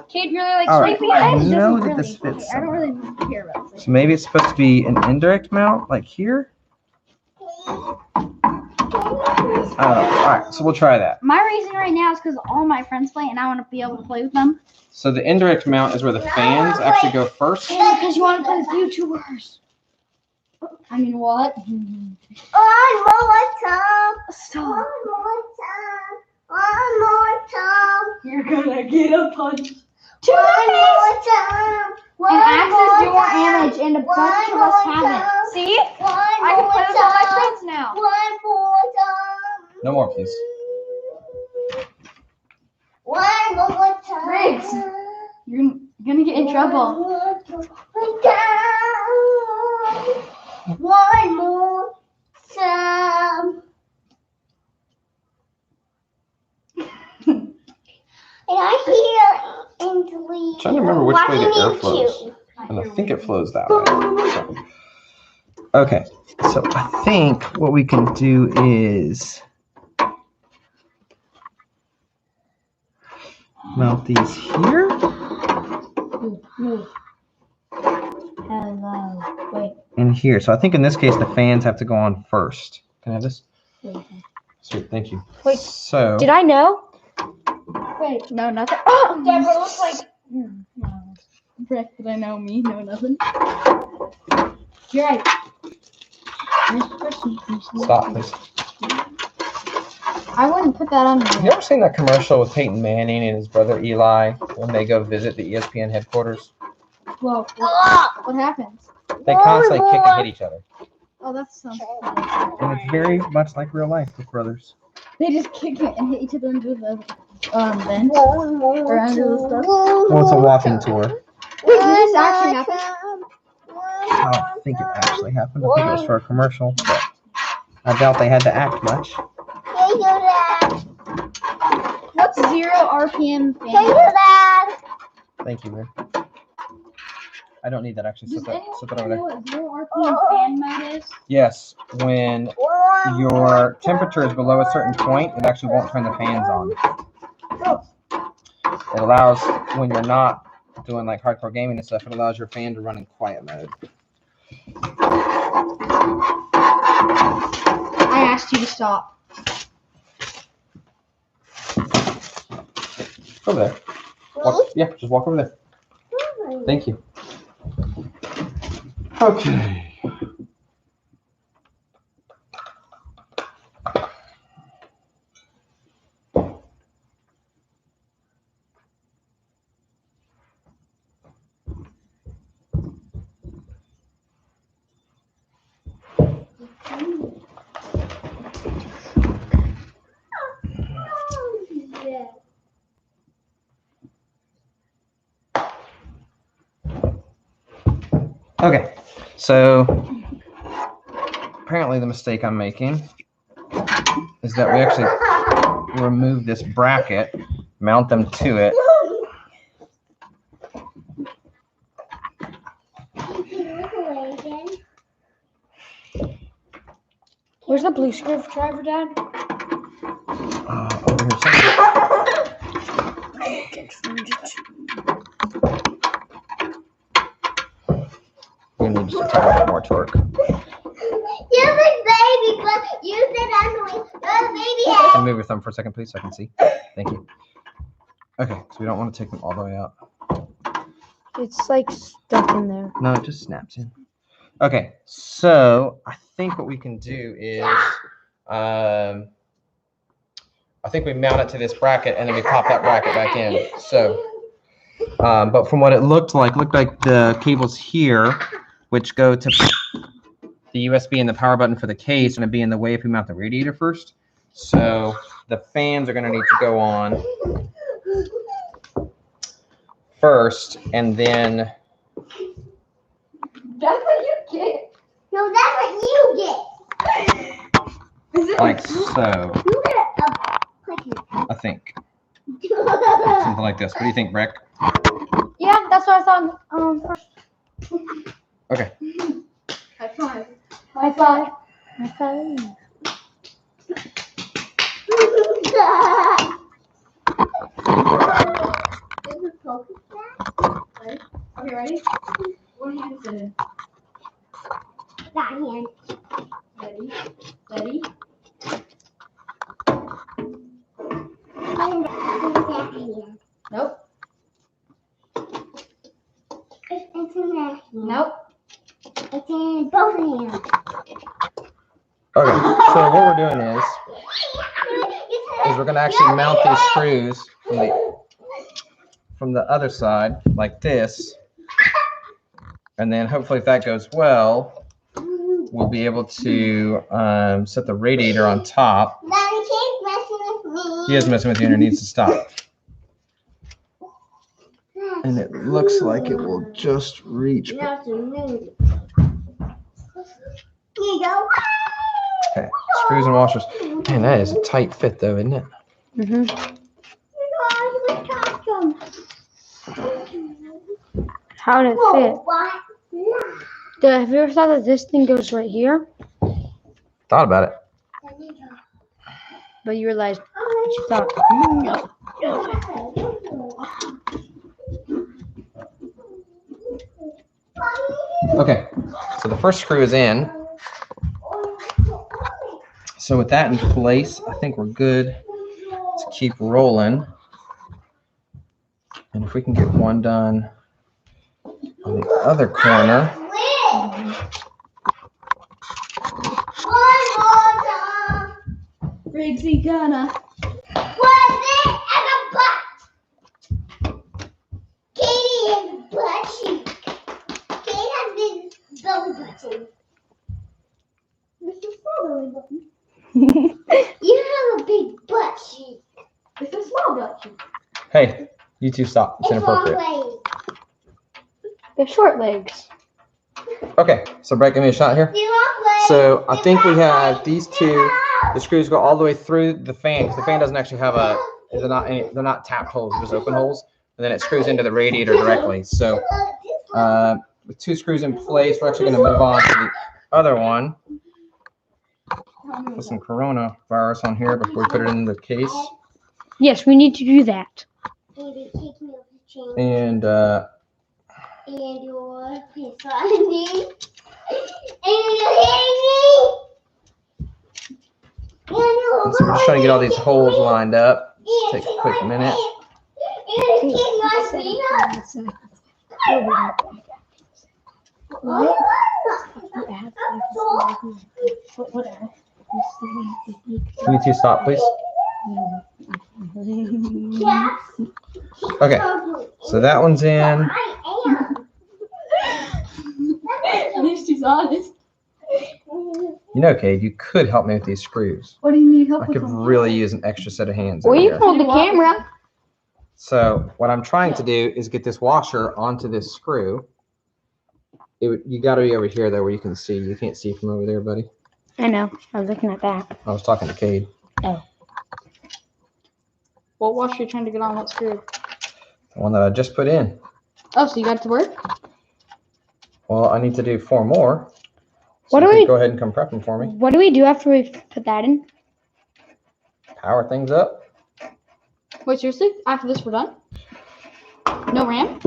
Kid really likes All right, sweeping I edge. know Doesn't that really. this fits Okay, I don't really care about this. So maybe it's supposed to be an indirect mount, like here? All right, so we'll try that. My reason right now is because all my friends play and I want to be able to play with them. So the indirect mount is where the fans actually go first. Because you want to play with YouTubers. I mean, what? One more time. Stop. One more time. One more time. You're gonna get a punch. Two One days. more time. And access do more time. damage, and a bunch of us haven't. See? One I can play with all my friends now. One more time. No more, please. One more time. Riggs. You're gonna get in trouble. One more time. And I hear Angelina. Trying to remember which way the air watching flows. YouTube. And I think it flows that way. Okay, so I think what we can do is mount these here. Hello. Wait. And here. So I think in this case the fans have to go on first. Can I have this? Sweet, thank you. Wait, So did I know? Wait. No, nothing. Oh, Deborah looks like. Rick, did I know me? No, nothing. You're right. stop, please. I wouldn't put that on You me. ever seen that commercial with Peyton Manning and his brother Eli when they go visit the ESPN headquarters? Well, what happens? They constantly kick and hit each other. Oh, that sounds. And it's very much like real life with brothers. They just kick it and hit each other under the bench or under the stuff. Well, it's a walking tour. Wait, did this actually happen? I don't think it actually happened. I think it was for a commercial, but I doubt they had to act much. Can you do that? What's 0 RPM Can you fan? do that? Thank you, man. I don't need that actually. Does Set anyone that over know there. what 0 RPM fan mode is? Yes, when your temperature is below a certain point, it actually won't turn the fans on. It allows, when you're not doing like hardcore gaming and stuff, it allows your fan to run in quiet mode. I asked you to stop. Over there. Walk, yeah, just walk over there. Thank you. Okay. Okay, so apparently the mistake I'm making is that we actually remove this bracket, mount them to it. Where's the blue screwdriver, Dad? Over here somewhere. We need just a tiny bit more torque. You said baby, but you said Emily. Baby Can you move your thumb for a second, please, so I can see? Thank you. Okay, so we don't want to take them all the way out. It's like stuck in there. No, it just snaps in. Okay, so I think what we can do is, I think we mount it to this bracket and then we pop that bracket back in. So, but from what it looked like the cables here, which go to the USB and the power button for the case, are going to be in the way if we mount the radiator first. So the fans are going to need to go on first, and then That's what you get. No, that's what you get. like so. You get I think something like this. What do you think, Breck? Yeah, that's what I thought. First. Okay. High five. High five. High five. Okay, ready? One hand is in. That hand. Ready? Ready? And that hand. Nope. It's in that hand. Nope. It's in both hands. Okay. So what we're doing is we're going to actually mount these screws from the other side like this, and then hopefully if that goes well, we'll be able to set the radiator on top. Daddy, keep messing with me. He is messing with you and it needs to stop. And it looks like it will just reach. Now it's a moon. Here you go. Okay, screws and washers. Man, that is a tight fit though, isn't it? Mm-hmm. How did it fit? What? Have you ever thought that this thing goes right here? Thought about it. But you realized what you thought. No. Okay, so the first screw is in. So with that in place, I think we're good to keep rolling. And if we can get one done on the other corner. Riggsy gonna. Was it and a butt? Katie has a butt cheek. Katie has big belly button. This is small belly button. You have a big butt cheek. It's a small butt cheek. Hey, you two stop. It's It's long inappropriate. legs. They're short legs. Okay, so Brett, give me a shot here. It's long legs. So I think we have these two. The screws go all the way through the fan, because the fan doesn't actually have they're not tapped holes, they're just open holes. And then it screws into the radiator directly. So with two screws in place, we're actually going to move on to the other one. Put some coronavirus on here before we put it in the case. Yes, we need to do that. Baby, take me off the chain. And And your piece on me. And you're hitting me. so we're just trying to get all these holes lined up. Just take a quick minute. Can you two stop, please? Okay, so that one's in. At least he's honest. You know, Cade, you could help me with these screws. What do you need help I with? could really use an extra set of hands. Or over you here. can hold the camera. So what I'm trying to do is get this washer onto this screw. You got to be over here though, where you can see. You can't see from over there, buddy. I know. I was looking at that. I was talking to Cade. Oh. What washer are you trying to get on? What screw? The one that I just put in. Oh, so you got it to work? Well, I need to do 4 more. So What do you can we- go ahead and come prep them for me. What do we do after we put that in? Power things up. Wait, seriously? After this, we're done? No RAM?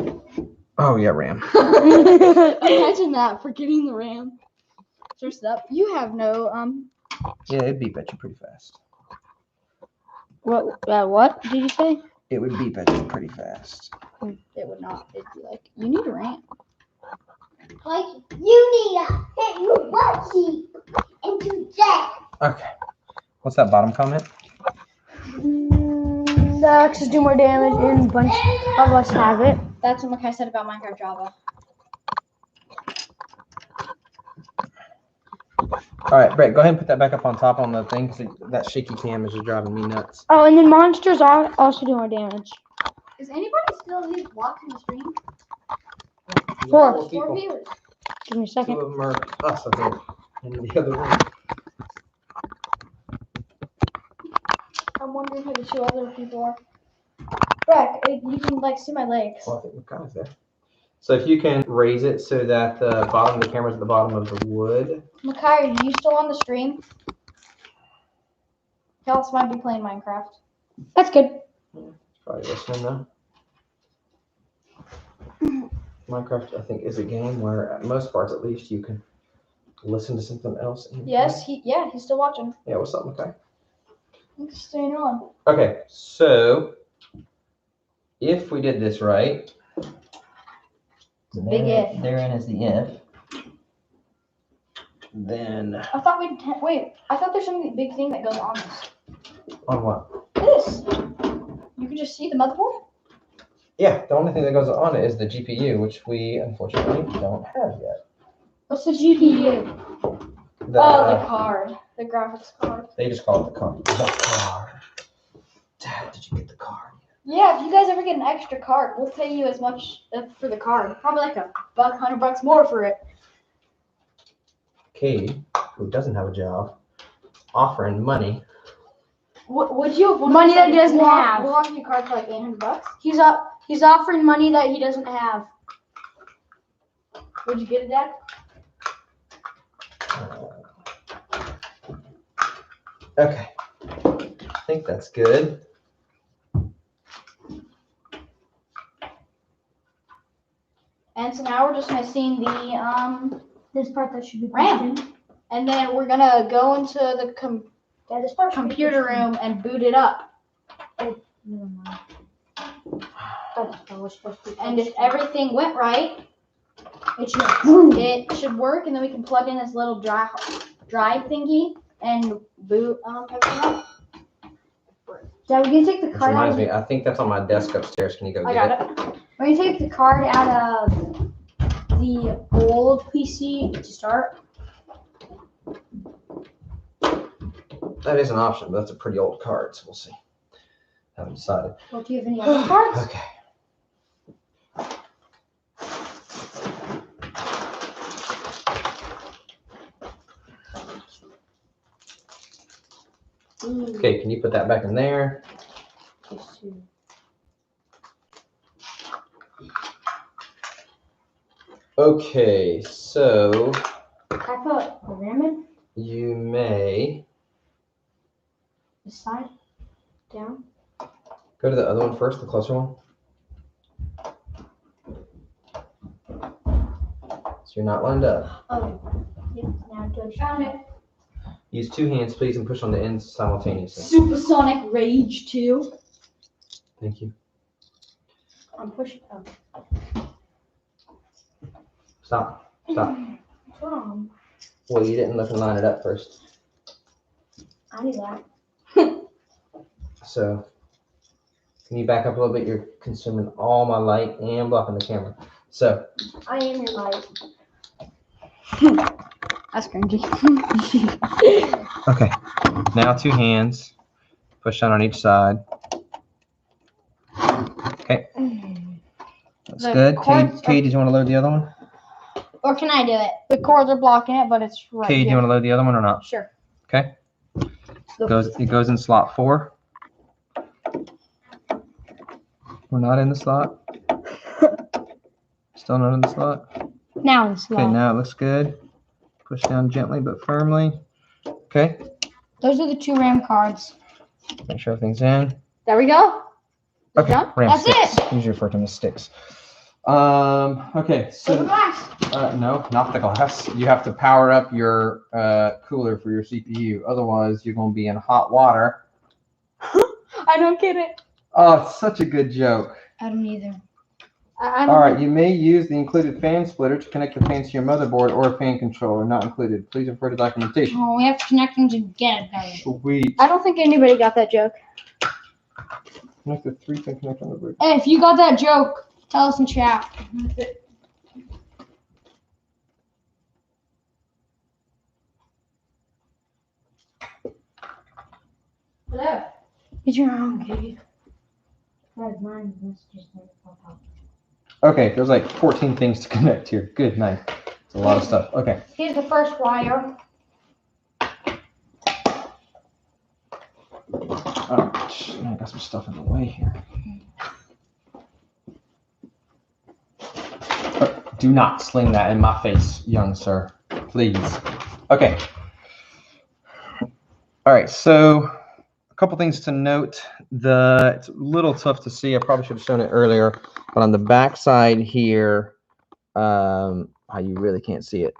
Oh yeah, RAM. Imagine that, forgetting the RAM. First up, you have no Yeah, it'd beep at you pretty fast. what did you say? It would beep at you pretty fast. It would not. It'd be like, you need a RAM. Like, you need to hit your butt cheek into that. Okay. What's that bottom comment? The X's do more damage and a bunch of us have it. That's what Makai said about Minecraft Java. All right, Brett, go ahead and put that back up on top on the thing, because that shaky cam is just driving me nuts. Oh, and then monsters also do more damage. Is anybody still watching the stream? Four viewers. Give me a second. Two of them are us, I think, in the other room. I'm wondering who the two other people are. Breck, you can like see my legs. Well, I think Makai's there. So if you can raise it so that the bottom of the camera's at the bottom of the wood. Makai, are you still on the stream? Kels might be playing Minecraft. That's good. Probably listening though. Minecraft, I think, is a game where, at most parts at least, you can listen to something else. Yes, he's still watching. Yeah, what's up, Makai? He's staying on. Okay, so if we did this right, Big if. Therein is the if. Then I thought I thought there's some big thing that goes on this. on what? This. You can just see the motherboard? Yeah, the only thing that goes on it is the GPU, which we unfortunately don't have yet. What's the GPU? The card. The graphics card. They just call it the card. The card. Dad, did you get the card? Yeah, if you guys ever get an extra card, we'll pay you as much for the card. Probably like $100 more for it. Katie, who doesn't have a job, offering money. Would you? Money that he doesn't have. We'll offer you a card for like $800. He's offering money that he doesn't have. Would you get it, Dad? Okay. I think that's good. And so now we're just missing the This part that should be RAM. And then we're gonna go into the computer room and boot it up. Never mind. That's how we're supposed to. And if everything went right, It should. it should work. And then we can plug in this little drive thingy and boot everything up. Dad, we can take the Which card out. reminds me, I think that's on my desk upstairs. Can you go I get got it? it. We're gonna take the card out of the old PC to start. That is an option, but that's a pretty old card, so we'll see. Haven't decided. Well, do you have any other cards? Okay. Okay, can you put that back in there? Okay, so I put the RAM in you may this side down. go to the other one first, the closer one. So you're not lined up. Oh, yeah. Now do it. Found it. Use two hands, please, and push on the ends simultaneously. Supersonic Rage 2. Thank you. I'm pushing. Oh. Stop. Stop. What's wrong? Well, you didn't look and line it up first. I knew that. So, can you back up a little bit? You're consuming all my light and blocking the camera. So, I am your light. That's cringy. okay. Now two hands. Push down on each side. Okay. That's The good. cords Kate, did you want to load the other one? Or can I do it? The cords are blocking it, but it's right Kate, do you here. want to load the other one or not? Sure. Okay. It goes in slot 4. We're not in the slot. Still not in the slot. Now it's Okay, locked. now it looks good. Push down gently but firmly. Okay. Those are the 2 RAM cards. Make sure everything's in. There we go. You Okay. done? RAM That's sticks. it. Usually refer to them as sticks. Okay. Take the So glass. no, not the glass. You have to power up your cooler for your CPU. Otherwise, you're going to be in hot water. I don't get it. Oh, it's such a good joke. I don't either. I All right, you may use the included fan splitter to connect the fans to your motherboard or a fan controller. Not included. Please refer to documentation. Oh, we have to connect them together. Sweet. I don't think anybody got that joke. Connect the 3-pin connector on the board. Hey, if you got that joke, tell us in chat. Hello. It's your own. Okay, there's like 14 things to connect here. Good night. It's a lot of stuff. Okay. Here's the first wire. Oh, I got some stuff in the way here. Do not sling that in my face, young sir. Please. Okay. All right, so a couple things to note. It's a little tough to see. I probably should have shown it earlier, but on the back side here, you really can't see it.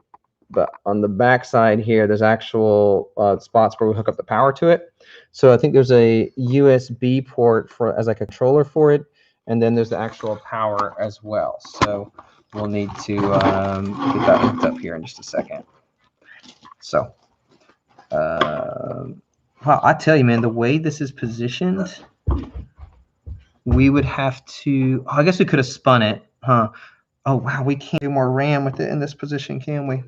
But on the back side here, there's actual spots where we hook up the power to it. So I think there's a USB port as a controller for it, and then there's the actual power as well. So we'll need to get that hooked up here in just a second. So, wow, I tell you, man, the way this is positioned, we would have to. Oh, I guess we could have spun it, huh? Oh wow, we can't do more RAM with it in this position, can we?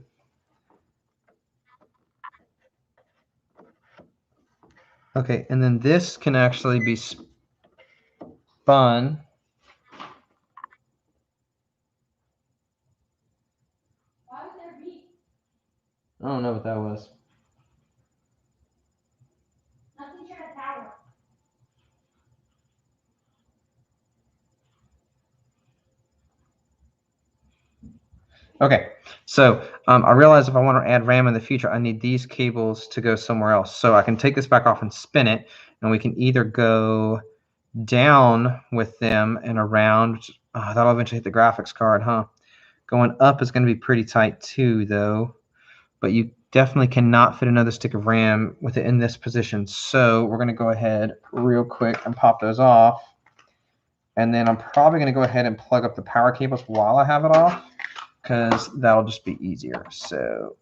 Okay, and then this can actually be spun. Why was there beep? I don't know what that was. Nothing short of power. Okay, so I realize if I want to add RAM in the future, I need these cables to go somewhere else. So I can take this back off and spin it, and we can either go down with them and around. That'll eventually hit the graphics card, huh? Going up is going to be pretty tight too, though. But you definitely cannot fit another stick of RAM with it in this position. So we're going to go ahead real quick and pop those off. And then I'm probably going to go ahead and plug up the power cables while I have it off, because that'll just be easier. So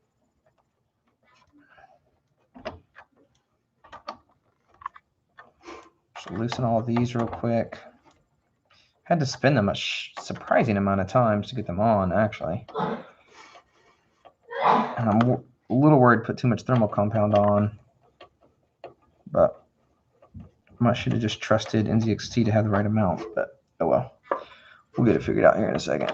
just loosen all of these real quick. Had to spin them a surprising amount of times to get them on, actually. And I'm a little worried to put too much thermal compound on, but I should have just trusted NZXT to have the right amount, but oh well. We'll get it figured out here in a second.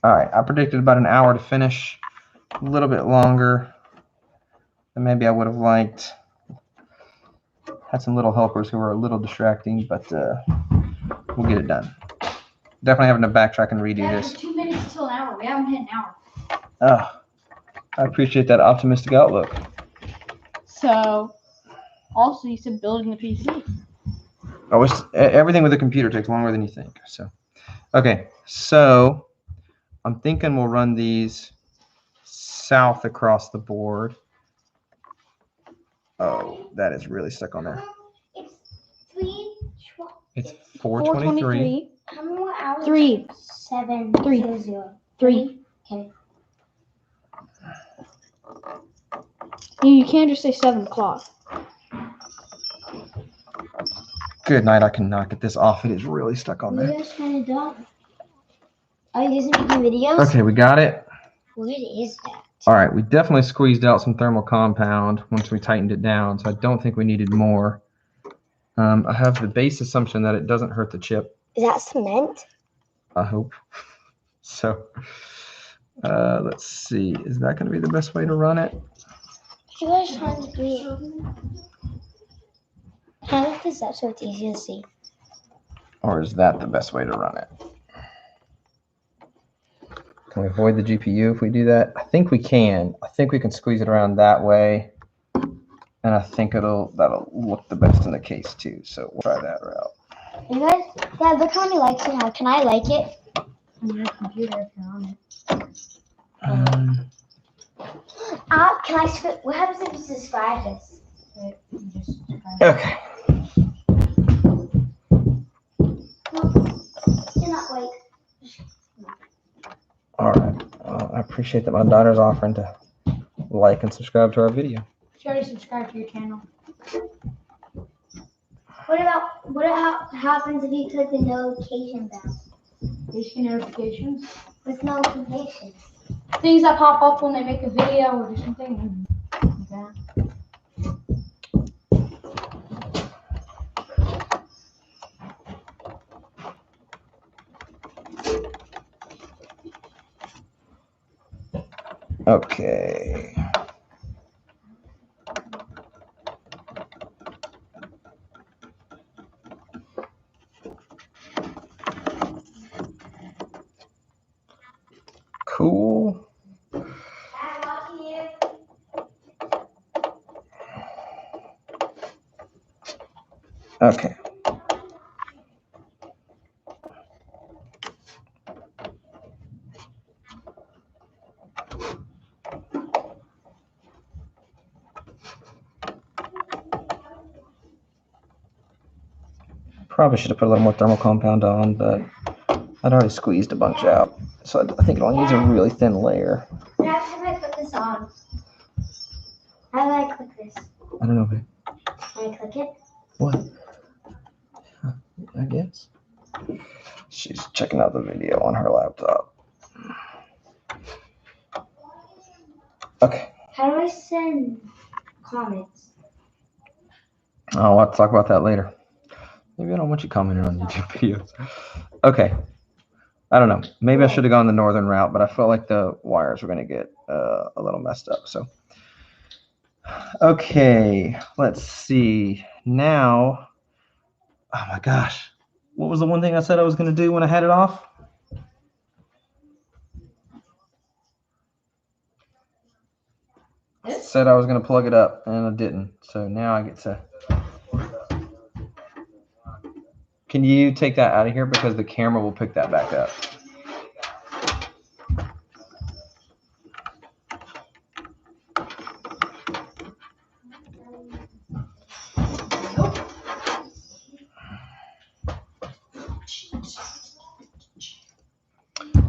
All right, I predicted about an hour to finish, a little bit longer than maybe I would have liked. Had some little helpers who were a little distracting, but we'll get it done. Definitely having to backtrack and redo this. 2 minutes till an hour. We haven't hit an hour. Oh, I appreciate that optimistic outlook. So, also you said building the PC. Oh, everything with a computer takes longer than you think. So, okay, so I'm thinking we'll run these south across the board. Oh, that is really stuck on there. It's It's 4:23. How many more hours? 3. 7. 3. 0. 3. Okay. You can't just say 7 o'clock. Good night. I cannot get this off. It is really stuck on What are there. you guys trying to do? Are you guys making videos? Okay, we got it. What is that? All right, we definitely squeezed out some thermal compound once we tightened it down, so I don't think we needed more. I have the base assumption that it doesn't hurt the chip. Is that cement? I hope. So let's see. Is that going to be the best way to run it? You guys trying to do? How is that so it's easy to see? Or is that the best way to run it? Can we avoid the GPU if we do that? I think we can. I think we can squeeze it around that way. And I think that'll look the best in the case too. So we'll try that route. You guys, Dad, look how many likes you have. Can I like it? On your computer if you're on it. What happens if you subscribe this? Okay. Do not wait. All right. I appreciate that my daughter's offering to like and subscribe to our video. She already subscribed to your channel. What happens if you click the notification bell? You see notifications. With notifications. Things that pop up when they make a video or do something. Yeah. Okay. Cool. Okay. Probably should have put a little more thermal compound on, but I'd already squeezed a bunch out. So I think it only needs a really thin layer. How do I put this on? How do I click this? I don't know, babe. Can I click it? What? I guess. She's checking out the video on her laptop. Okay. How do I send comments? I'll have to talk about that later. Maybe I don't want you commenting on YouTube videos. Okay. I don't know. Maybe I should have gone the northern route, but I felt like the wires were going to get a little messed up. So, okay. Let's see. Now, oh my gosh. What was the one thing I said I was going to do when I had it off? Said I was going to plug it up, and I didn't. So now I get to... Can you take that out of here because the camera will pick that back up?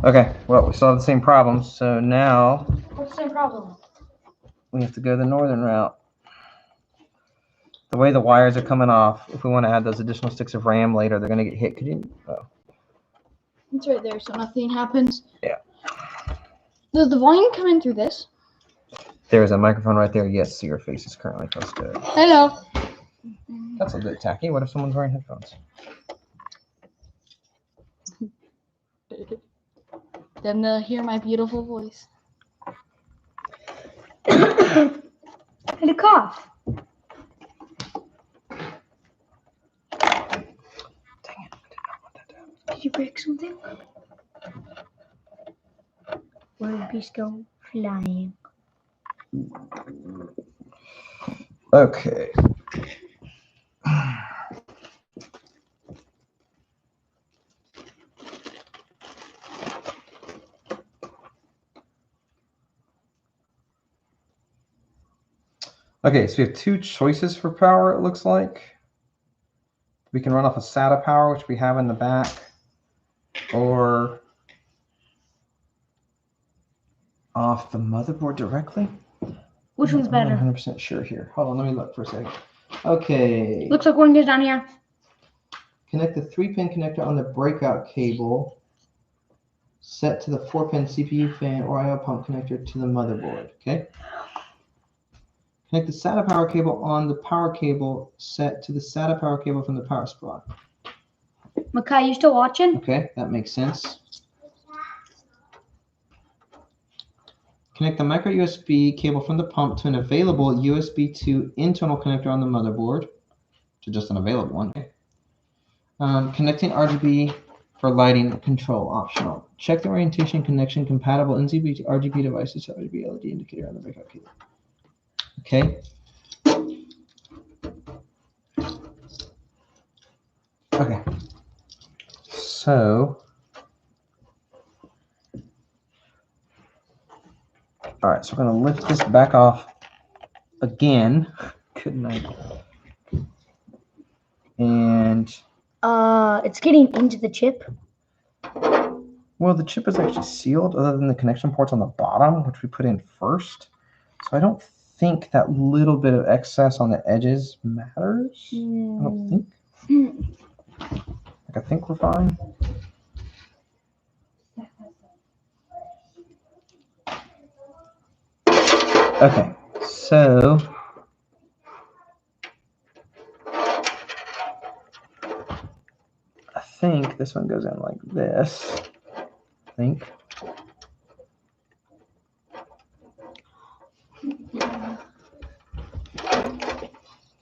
Okay, well, we still have the same problem. So now What's the same problem? we have to go the northern route. The way the wires are coming off, if we want to add those additional sticks of RAM later, they're going to get hit. Could you? Oh. It's right there, so nothing happens. Yeah. Does the volume come in through this? There is a microphone right there. Yes, your face is currently close to it. Hello. That's a bit tacky. What if someone's wearing headphones? Then they'll hear my beautiful voice. And a cough. Dang it. I did not want that to happen. Did you break something? One piece go flying. Okay. Okay, so we have two choices for power, it looks like. We can run off a SATA power, which we have in the back, or off the motherboard directly. Which one's better? I'm not 100% sure here. Hold on, let me look for a second. Okay. Looks like one goes down here. Connect the 3-pin connector on the breakout cable set to the 4-pin CPU fan or I/O pump connector to the motherboard. Okay. Connect the SATA power cable on the power cable set to the SATA power cable from the power supply. Makai, you still watching? Okay, that makes sense. Connect the micro USB cable from the pump to an available USB 2 internal connector on the motherboard, to just an available one. Connecting RGB for lighting control optional. Check the orientation connection compatible NZXT RGB devices to RGB LED indicator on the breakout cable. Okay. Okay. So, all right, so we're going to lift this back off again. Good night. And it's getting into the chip. well, the chip is actually sealed other than the connection ports on the bottom, which we put in first. So I don't think that little bit of excess on the edges matters. I don't think. Like, I think we're fine. Okay, so I think this one goes in like this. I think.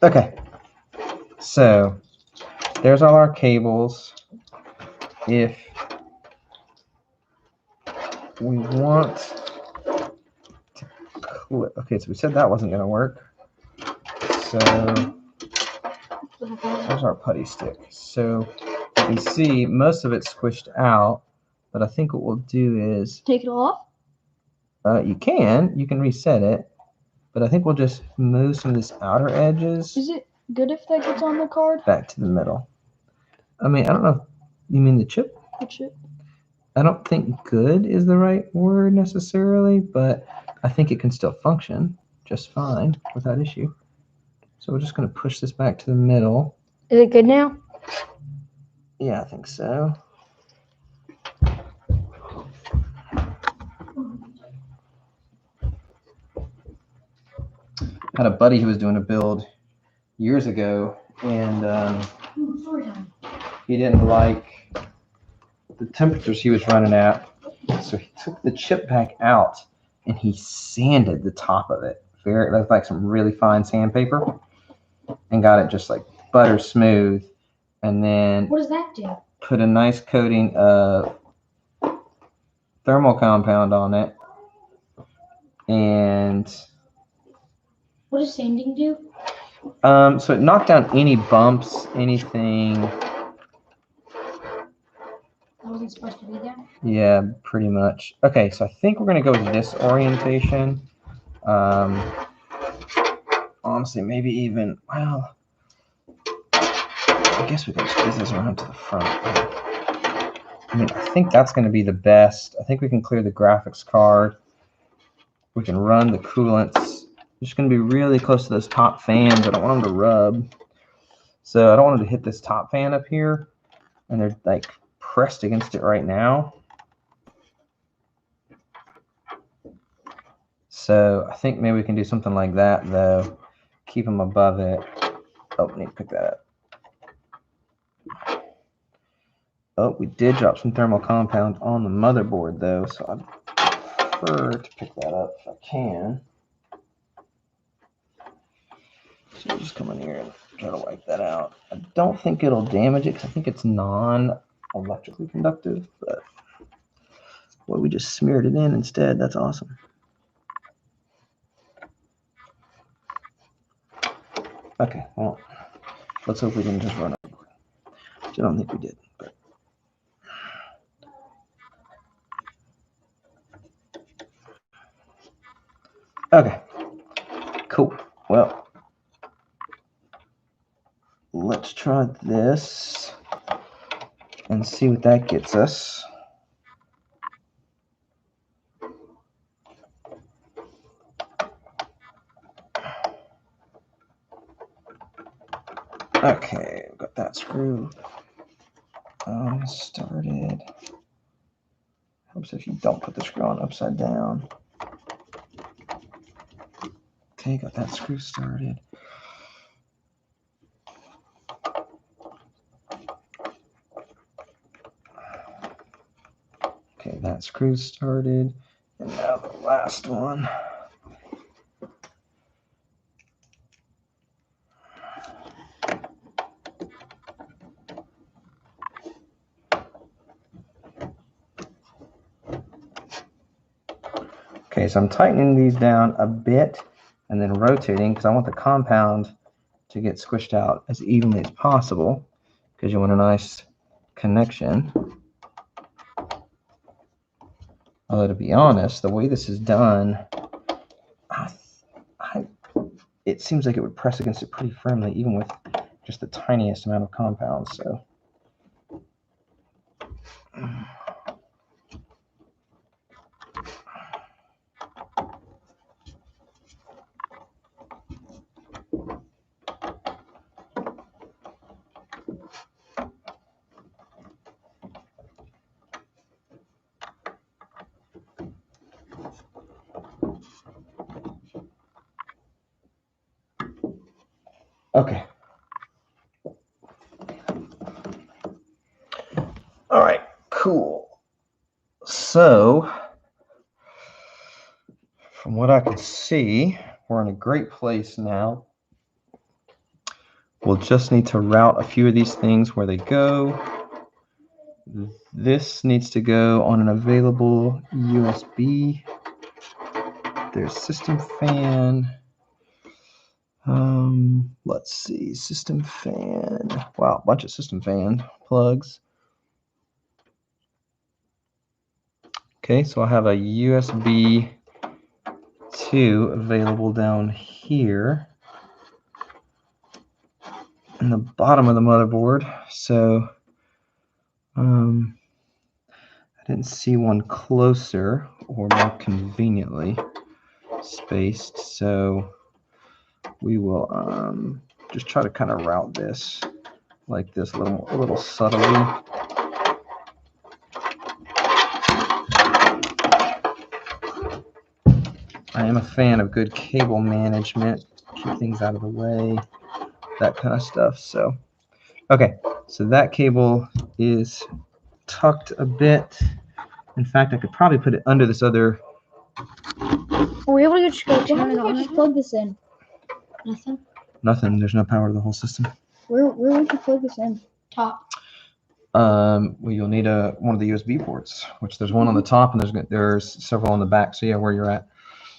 Okay, so there's all our cables. If we want to clip, okay, so we said that wasn't going to work. So there's our putty stick. So you can see most of it's squished out, but I think what we'll do is Take it off? you can reset it, but I think we'll just move some of these outer edges. Is it good if that gets on the card? Back to the middle. I mean, I don't know. You mean the chip? The chip. I don't think good is the right word necessarily, but I think it can still function just fine without issue. So we're just going to push this back to the middle. Is it good now? Yeah, I think so. I had a buddy who was doing a build years ago, and he didn't like the temperatures he was running at, so he took the chip back out and he sanded the top of it. It looked like some really fine sandpaper, and got it just like butter smooth, and then What does that do? put a nice coating of thermal compound on it. And What does sanding do? so it knocked down any bumps, anything. That wasn't supposed to be there? Yeah, pretty much. Okay, so I think we're going to go with this orientation. Honestly, maybe even, well, I guess we can squeeze this around to the front. I mean, I think that's going to be the best. I think we can clear the graphics card. We can run the coolants. Just going to be really close to those top fans. I don't want them to rub. So I don't want them to hit this top fan up here. And they're like pressed against it right now. So I think maybe we can do something like that, though. Keep them above it. Oh, I need to pick that up. Oh, we did drop some thermal compound on the motherboard, though, so I'd prefer to pick that up if I can. So we'll just come in here and try to wipe that out. I don't think it'll damage it, because I think it's non-electrically conductive, but well, we just smeared it in instead. That's awesome. Okay, well, let's hope we didn't just run over. I don't think we did, but. Okay, cool. Well, let's try this and see what that gets us. Okay, we've got that screw started. Helps if you don't put the screw on upside down. Okay, got that screw started. Okay, that screw started. And now the last one. Okay, so I'm tightening these down a bit and then rotating because I want the compound to get squished out as evenly as possible because you want a nice connection. Although to be honest, the way this is done, I it seems like it would press against it pretty firmly, even with just the tiniest amount of compounds. So. Okay. All right, cool. So, from what I can see, we're in a great place now. We'll just need to route a few of these things where they go. This needs to go on an available USB. There's system fan. Let's see, system fan. Wow, a bunch of system fan plugs. Okay, so I have a USB 2 available down here in the bottom of the motherboard. So I didn't see one closer or more conveniently spaced, so we will just try to kind of route this like this a little subtly. I am a fan of good cable management, keep things out of the way, that kind of stuff. So, okay, so that cable is tucked a bit. In fact, I could probably put it under this other. Are we able to just go turn it on and plug this in? Nothing? Nothing. There's no power to the whole system. Where would you plug this in? Top. Well, you'll need one of the USB ports, which there's one on the top and there's several on the back. So yeah, where you're at.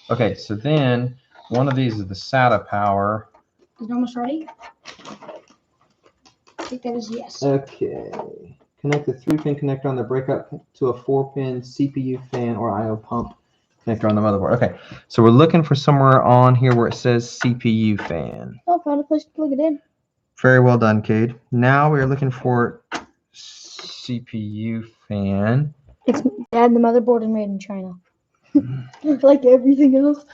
Okay, so then one of these is the SATA power. Is it almost ready? I think that is yes. Okay. Connect the 3-pin connector on the breakout to a 4-pin CPU fan or I/O pump connector on the motherboard. Okay, so we're looking for somewhere on here where it says CPU fan. Oh, found a place to plug it in. Very well done, Cade. Now we're looking for CPU fan. It's Dad, the motherboard is made in China. Like everything else.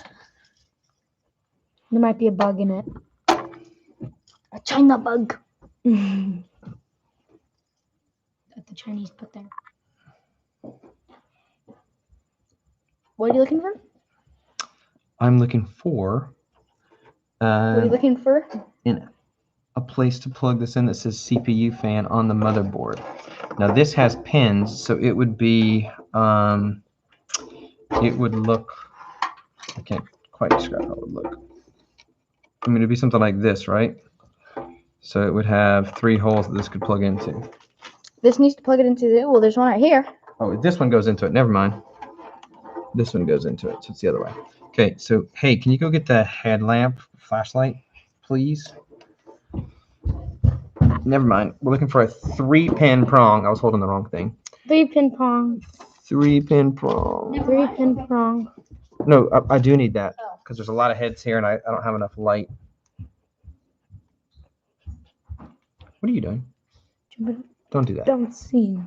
There might be a bug in it. A China bug. That the Chinese put there. What are you looking for? I'm looking for What are you looking for? in a place to plug this in that says CPU fan on the motherboard. Now this has pins, so it would be it would look, I can't quite describe how it would look. I mean, it'd be something like this, right? So it would have 3 holes that this could plug into. This needs to plug it into well, there's one right here. Oh, this one goes into it. Never mind. This one goes into it, so it's the other way. Okay, so hey, can you go get the headlamp flashlight, please? Never mind. We're looking for a 3-pin prong. I was holding the wrong thing. 3-pin prong. 3-pin prong. 3-pin prong. No, I do need that because there's a lot of heads here and I don't have enough light. What are you doing? Don't do that. Don't see.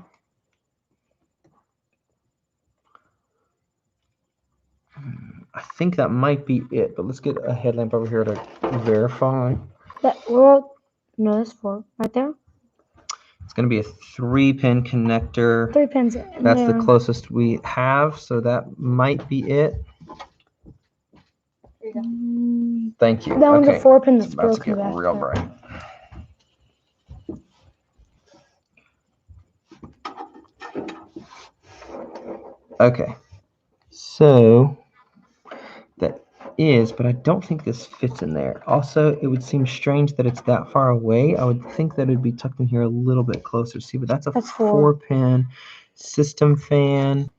I think that might be it, but let's get a headlamp over here to verify. No, that's 4 right there. It's going to be a 3-pin connector. 3 pins. That's the closest we have, so that might be it. There you go. Thank you. That one's a 4-pin that's It's about to broken get back real there. bright. Okay, so that is, but I don't think this fits in there. Also, it would seem strange that it's that far away. I would think that it'd be tucked in here a little bit closer. See, but that's a 4-pin system fan.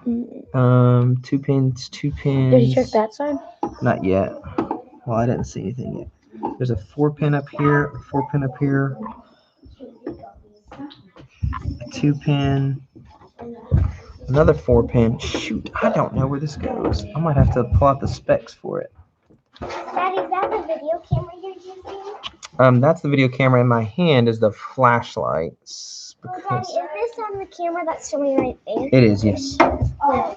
2 pins, 2 pins. Did you check that side? Not yet. Well, I didn't see anything yet. There's a 4-pin up here, a 4-pin up here, a 2-pin, another 4-pin. Shoot, I don't know where this goes. I might have to pull out the specs for it. Daddy, is that the video camera you're using? That's the video camera in my hand is the flashlight. Oh, Daddy, is this on the camera that's showing right there? It is, yes. Oh.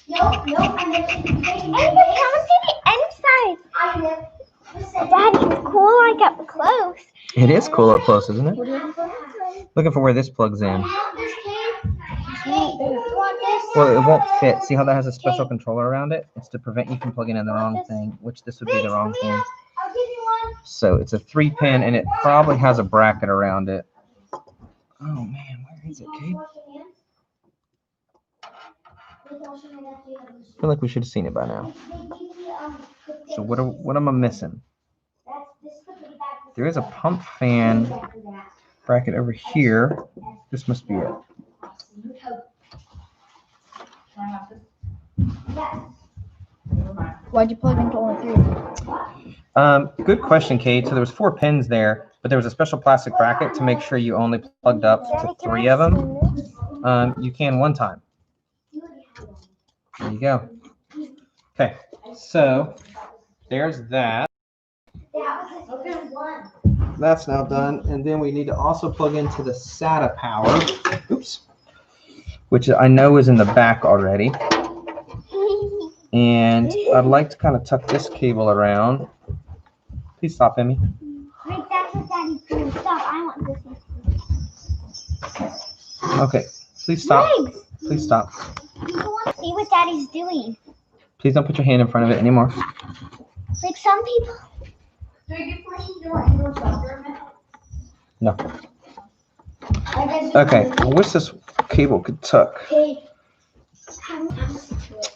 Nope, and come and see the inside. Daddy, it's cool like up close. It is cool up close, isn't it? Looking for where this plugs in. Well, it won't fit. See how that has a special controller around it? It's to prevent you from plugging in the wrong thing, which this would be the wrong thing. So it's a 3-pin, and it probably has a bracket around it. Oh man, where is it, Kate? I feel like we should have seen it by now. So what am I missing? There is a pump fan bracket over here. This must be it. Why'd you plug into only 3? Good question, Kate. So there was 4 pins there, but there was a special plastic bracket to make sure you only plugged up to 3 of them. You can one time. There you go. Okay, so there's that. That's now done, and then we need to also plug into the SATA power. Oops. Which I know is in the back already. And I'd like to kind of tuck this cable around. Please stop, Emmy. Wait, that's what Daddy's doing. Stop, I want this one. Okay, please stop. Legs. Please stop. People want to see what Daddy's doing. Please don't put your hand in front of it anymore. Like some people. No. Okay, I wish this cable could tuck. Like,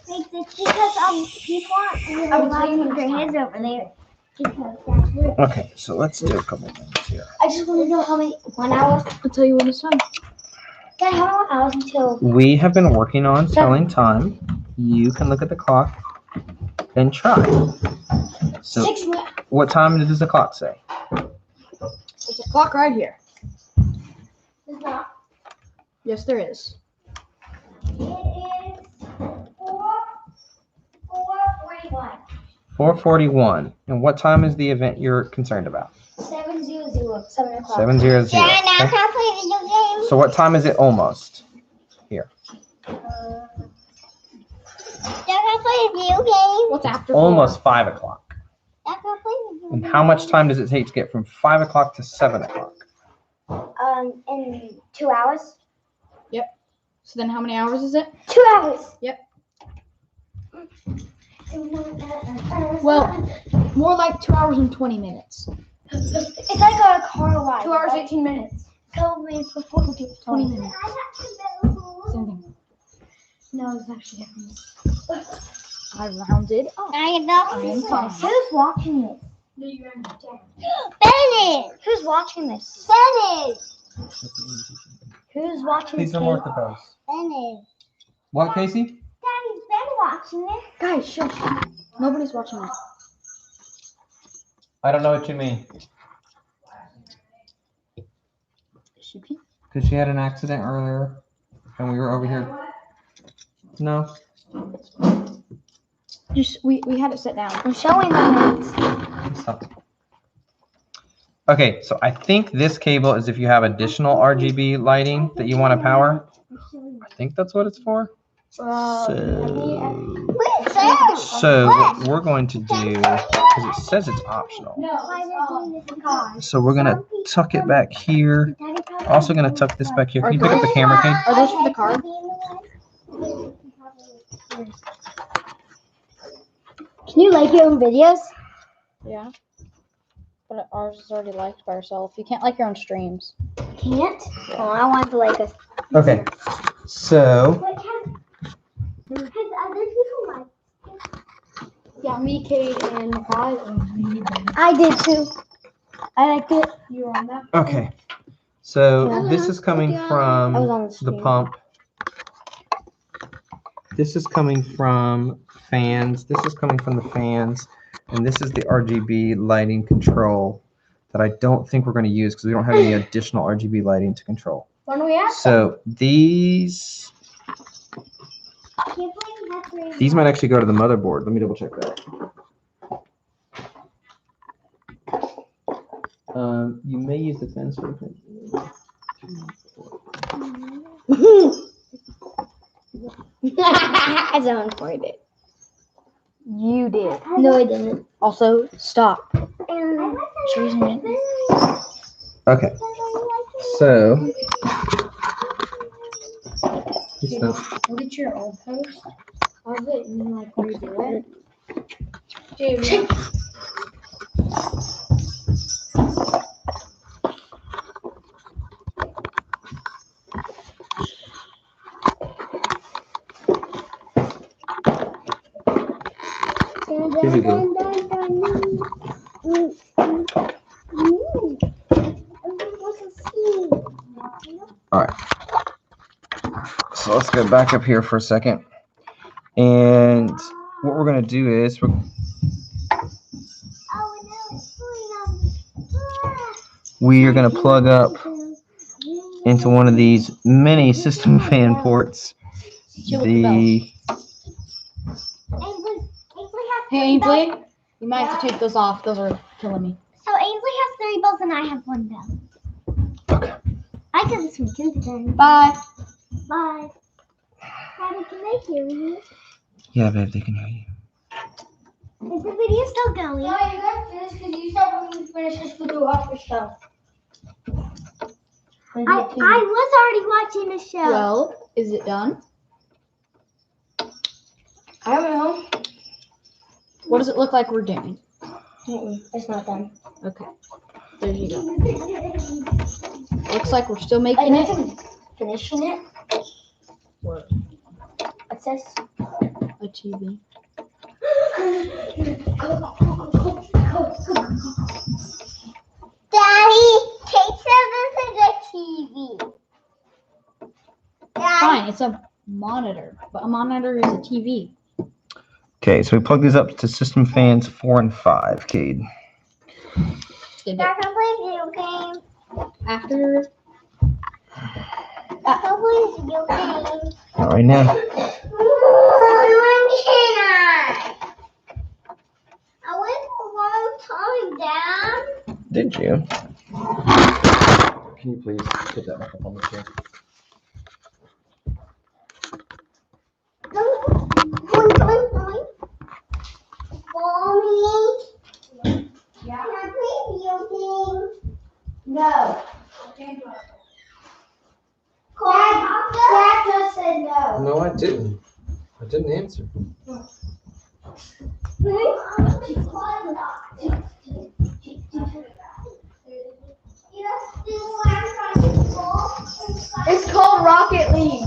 it's because people aren't really allowed to put their hands over there. Because that's weird. Okay, so let's do a couple things here. I just want to know how many 1 hour. I'll tell you when it's time. Dad, how many hours until? We have been working on telling time. You can look at the clock and try. So 6 minutes. what time does the clock say? There's a clock right here. It's not. Yes, there is. It is 4:41. 4:41. And what time is the event you're concerned about? 7:00. 7 o'clock. 7:00. Dad, now Okay. can I play video games? So what time is it almost? Dad, can I play video games? What's after? Almost 5 o'clock. Dad, can I play video And games? how much time does it take to get from 5 o'clock to 7 o'clock? In 2 hours. So then how many hours is it? 2 hours. Yep. Well, more like 2 hours and 20 minutes. It's like a car ride. 2 hours, 18 minutes. 12 minutes before we get 20 minutes. Same thing. No, it's actually different. I rounded up. I know. I am fine. Who's watching this? Bennett. Who's watching this? Bennett. Who's watching Please this? no more at the post. Bennett. What, Casey? Daddy's been watching this. Guys, shush. Nobody's watching this. I don't know what you mean. She can. Because she had an accident earlier and we were over here. No. Just we had it set down. I'm showing them. Stop. Okay, so I think this cable is if you have additional RGB lighting that you want to power. I think that's what it's for. So what we're going to do, because it says it's optional. So we're going to tuck it back here. Also going to tuck this back here. Can you pick up the camera, Kate? Are those for the card? Can you like your own videos? Yeah. But ours is already liked by herself. You can't like your own streams. Can't? Oh, I want to like us. Okay, so Because other people like. Yeah, me, Kate, and Makai. I did too. I liked it. You were on that? okay, so this is coming from I was on the the screen. pump. This is coming from fans. This is coming from the fans. And this is the RGB lighting control that I don't think we're going to use because we don't have any additional RGB lighting to control. When we asked So these, Can you play These might actually go to the motherboard. Let me double check that. You may use the fence for I don't find it. You did. No, I didn't. Also, stop. Choosing it. Okay. So. Look at your old post. Of it and like redo it. Dude. Here we go. All right. So let's go back up here for a second. And what we're going to do is we are going to plug up into one of these mini system fan ports. Hey, Ainsley, you might have to take those off. Those are killing me. So Ainsley has 3 bells and I have 1 bell. Okay. I can listen to them. Bye. Bye. Daddy, can they hear you? Yeah, babe, they can hear you. Is the video still going? No, you gotta finish because you said when you finish this video, watch your show. I was already watching a show. Well, is it done? I don't know. What does it look like we're doing? It's not done. Okay. There you go. Looks like we're still making it. Finishing it. What? It says A TV. Daddy, Kate said this is a TV. Daddy. Fine, it's a monitor, but a monitor is a TV. Okay, so we plug these up to system fans 4 and 5, Cade. Dad, can I play a video game? After. Can I play a video game? Not right now. When can I? I went a long time, Dad. Did you? Can you please put that back up on the chair? Boing, boing, boing. Mommy, Yeah. can I play a video game? No. Dad just said no. No, I didn't. I didn't answer. It's called Rocket League.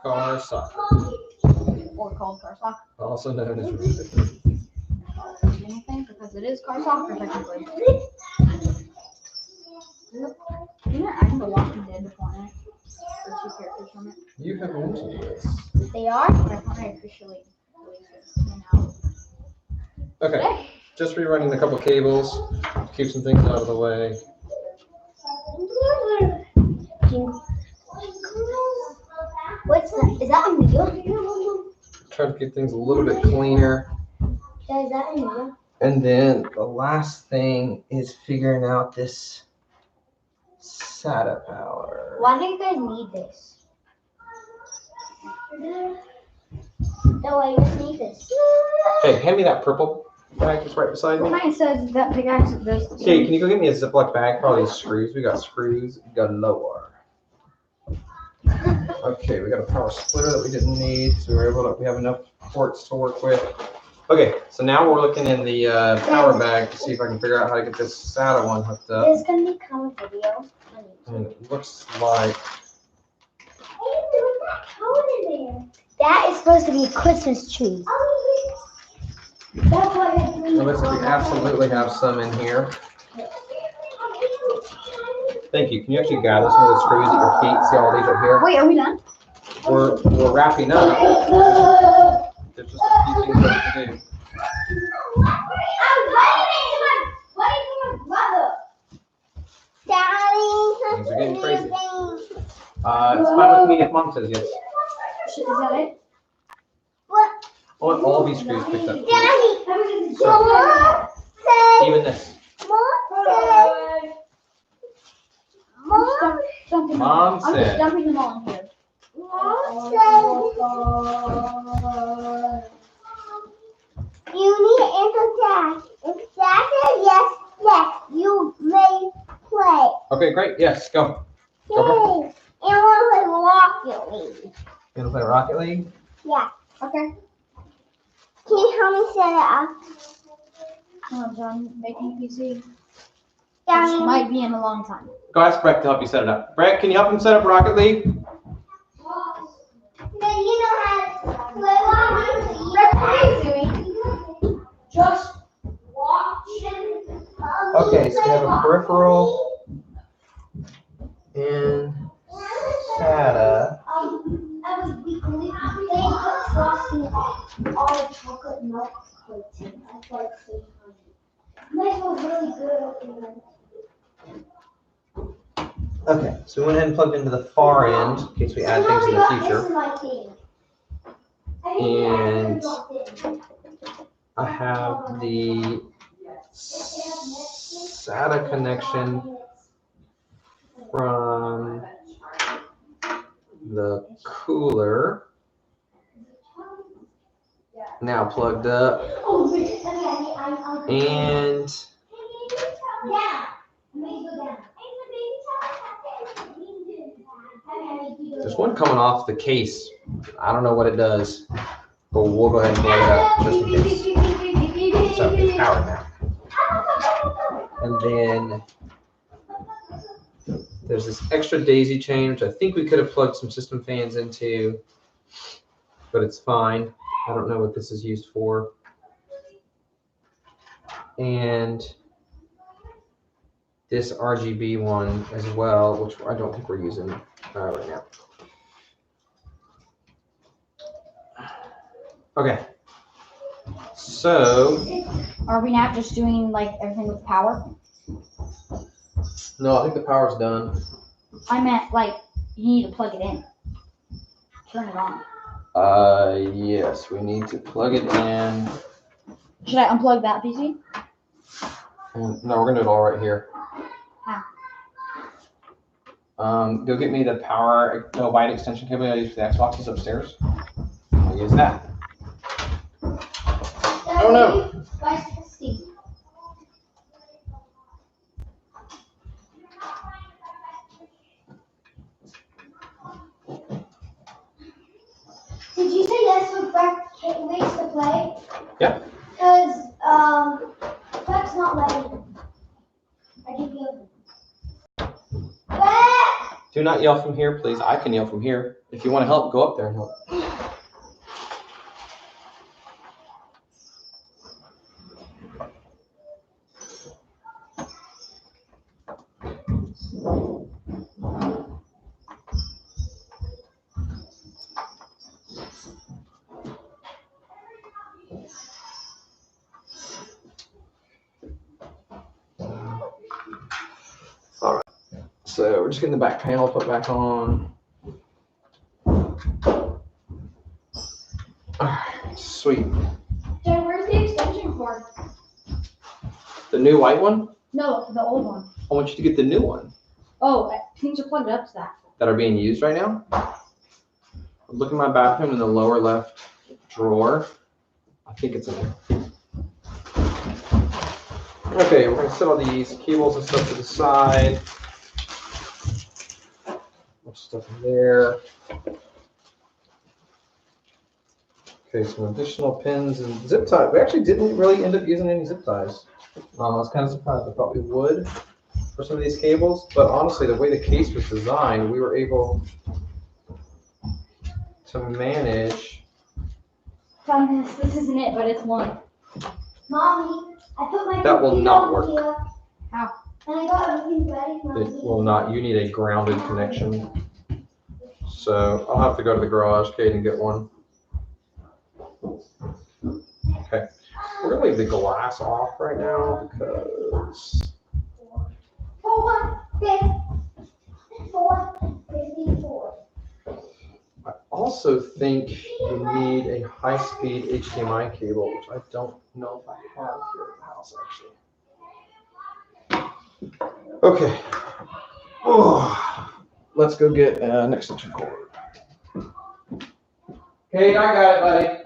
Car soccer, Or called car soccer. also known as Anything, because it is car soccer technically. Isn't it actually The Walking Dead before it? Or 2 characters from it? You have mentioned this. They are, but I thought I officially released it. Okay, just rerunning a couple cables, keep some things out of the way. What's that? Is that a video? Try to keep things a little bit cleaner. Dad, is that a video? And then the last thing is figuring out this SATA power. Why do you guys need this? No, I just need this. Hey, hand me that purple bag that's right beside me. Mine says that big ass this. Okay, can you go get me a Ziploc bag? Probably screws. We got screws galore. Okay, we got a power splitter that we didn't need, so we have enough ports to work with. Okay, so now we're looking in the power bag to see if I can figure out how to get this SATA one hooked up. There's gonna become a video. And it looks like That is supposed to be a Christmas tree. it looks like we absolutely have some in here. Thank you. Can you actually gather some of the screws at your feet? See all these right here? Wait, are we done? We're wrapping up. There's just a few things left to do. Things are getting crazy. It's fine with me if Mom says yes. that it? What? I want all these screws picked up. Daddy, So, Mom said, even this. Mom I'm just said. dumping them all in here. Mom said, you need to enter Dad. If Dad says yes, yes, you may play. Okay, great. Yes, go. Yay! And I want to play Rocket League. You gonna play Rocket League? Yeah. Okay. Can you help me set it up? I'm done making PC. Which Daddy. might be in a long time. Go ask Brett to help you set it up. Brett, can you help him set up Rocket League? Then you know how to play Rocket League. What are you doing? Just watching. Okay, so we have a peripheral in SATA. I was weekly. They put frosting on all the chocolate milk coating. I thought it was so funny. This was really good. Okay, so we went ahead and plugged into the far end in case we add things in the This future. is my thing. And I have the SATA connection from the cooler now plugged up, and there's one coming off the case. I don't know what it does, but we'll go ahead and plug it up just in case. So it's powered now. And then there's this extra daisy chain, which I think we could have plugged some system fans into, but it's fine. I don't know what this is used for. And this RGB one as well, which I don't think we're using right now. Okay. So. Are we not just doing like everything with power? No, I think the power's done. I meant like you need to plug it in. Turn it on. Yes, we need to plug it in. Should I unplug that PC? No, we're gonna do it all right here. How? Go get me the power wide extension cable I use for the Xboxes upstairs. I'll use that. Oh no. Did you say yes for Breck ways to play? Yeah. Because Breck's not letting. I give you. Breck! Do not yell from here, please. I can yell from here. If you want to help, go up there and help. All right. So we're just getting the back panel put back on. All right, sweet. Jen, where's the extension cord? The new white one? No, the old one. I want you to get the new one Oh, things are plugged up to that. that are being used right now. Look in my bathroom in the lower left drawer. I think it's in there. Okay, we're gonna set all these cables and stuff to the side. Much stuff in there. Okay, some additional pins and zip ties. We actually didn't really end up using any zip ties. I was kind of surprised. I thought we would for some of these cables, but honestly, the way the case was designed, we were able to manage. Promise, this isn't it, but it's one. Mommy, I put my That will computer not over work. here. How? And I got everything ready, It Mommy. will not. You need a grounded connection. So I'll have to go to the garage, Kate, and get one. Okay. We're gonna leave the glass off right now because 454. all also think you need a high-speed HDMI cable, which I don't know if I have here at the house, actually. Okay. Oh, let's go get an extension cord. Okay, I got it, buddy.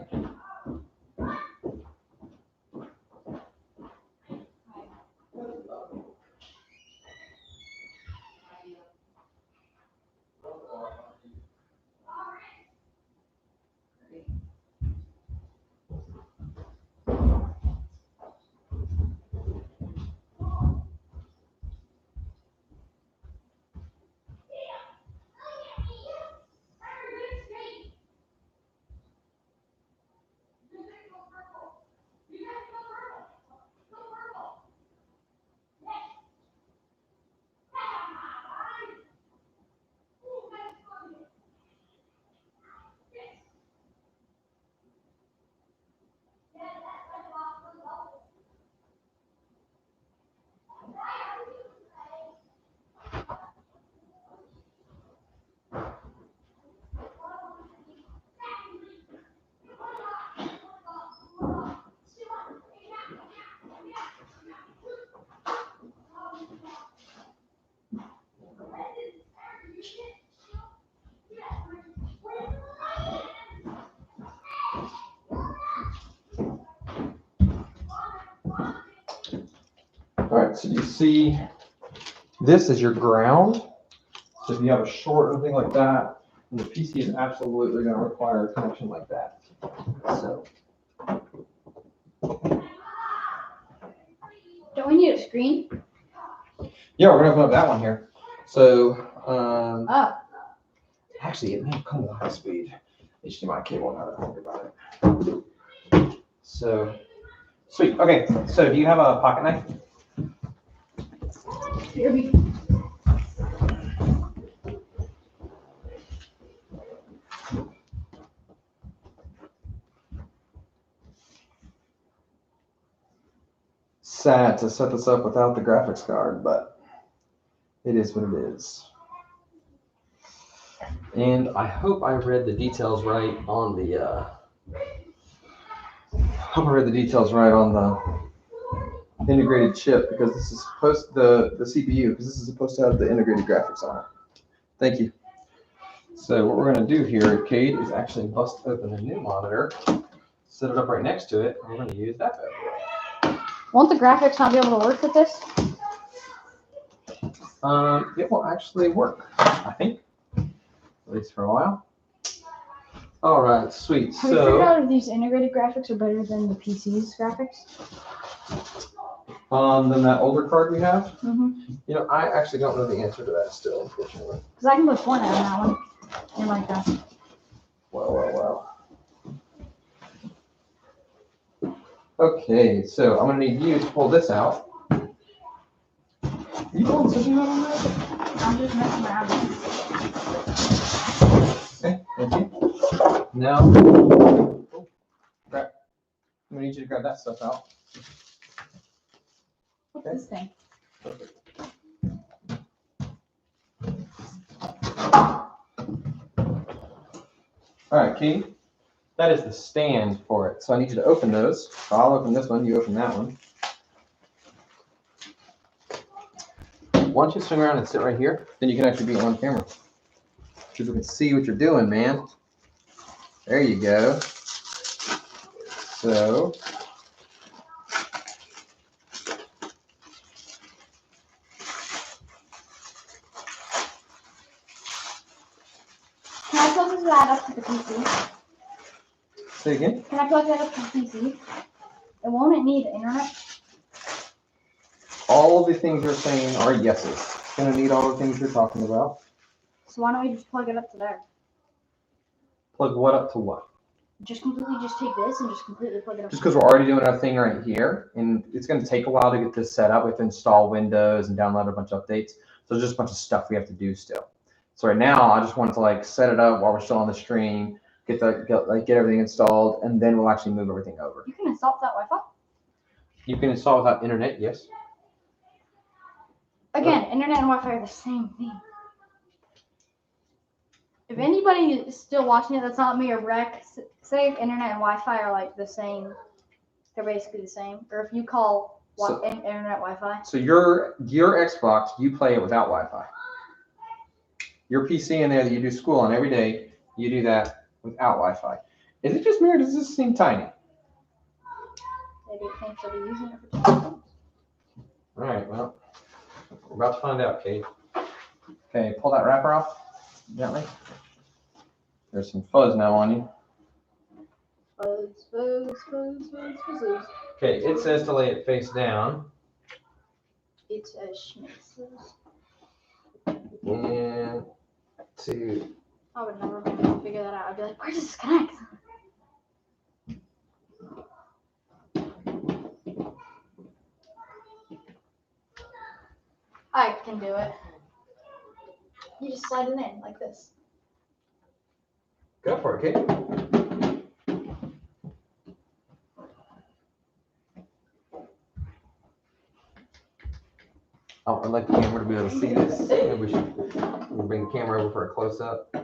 All right, so you see this is your ground. So if you have a short or anything like that, the PC is absolutely going to require a connection like that. So Don't we need a screen? yeah, we're going to open up that one here. So Oh. actually, it may come with a high-speed HDMI cable now that I think about it. So sweet. Okay, so do you have a pocket knife? Here we Sad to set this up without the graphics card, but it is what it is. And I hope I read the details right on the integrated chip, because this is supposed the CPU, because this is supposed to have the integrated graphics on it. Thank you. So what we're going to do here, Cade, is actually bust open a new monitor, set it up right next to it, and we're going to use that bad boy. Won't the graphics not be able to work with this? It will actually work, I think, at least for a while. All right, sweet. Have you figured out if these integrated graphics are better than the PC's graphics? Than that older card we have? Mm-hmm. You know, I actually don't know the answer to that still, unfortunately. Because I can put Fortnite on that one. And like that. Wow. Okay, so I'm going to need you to pull this out. Are you pulling something out on that? I'm just messing around. Okay, thank you. Now, oh, crap. I'm going to need you to grab that stuff out. What's this thing? Perfect. All right, Key, that is the stand for it. So I need you to open those. So I'll open this one, you open that one. Why don't you swing around and sit right here? Then you can actually be on camera. People can see what you're doing, man. There you go. So Can I plug that up to the PC? say again. Can I plug that up to the PC? And won't it need internet? All the things you're saying are yeses. It's gonna need all the things you're talking about. So why don't we just plug it up to there? Plug what up to what? Just completely just take this and just completely plug it up. Just because we're already doing our thing right here, and it's going to take a while to get this set up. We have to install Windows and download a bunch of updates. So there's just a bunch of stuff we have to do still. So right now, I just wanted to like set it up while we're still on the stream, get everything installed, and then we'll actually move everything over. You can install that Wi-Fi? You can install without internet, yes. Again, internet and Wi-Fi are the same thing. If anybody is still watching it, that's not me or Rec. Say if internet and Wi-Fi are like the same, they're basically the same. Or if you call internet Wi-Fi. So your Xbox, you play it without Wi-Fi. Your PC in there that you do school on every day, you do that without Wi-Fi. Is it just me or does this seem tiny? Maybe it thinks they'll be using it for 2 seconds. All right, well, we're about to find out, Kate. Okay, pull that wrapper off gently. There's some fuzz now on you. Fuzz. Okay, it says to lay it face down. It's a schmitzes. And to I would never be able to figure that out. I'd be like, where does this connect? I can do it. You just slide it in like this. go for it, Kate. Oh, I'd like the camera to be able to see this. Maybe we'll bring the camera over for a close-up.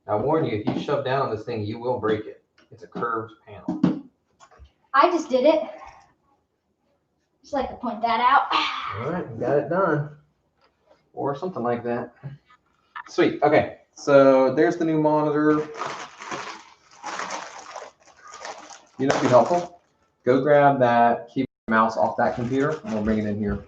I warn you, if you shove down on this thing, you will break it. It's a curved panel. I just did it. Just like to point that out. All right, you got it done. Or something like that. Sweet. Okay, so there's the new monitor. You know what'd be helpful? Go grab that keyboard and mouse off that computer, and we'll bring it in here.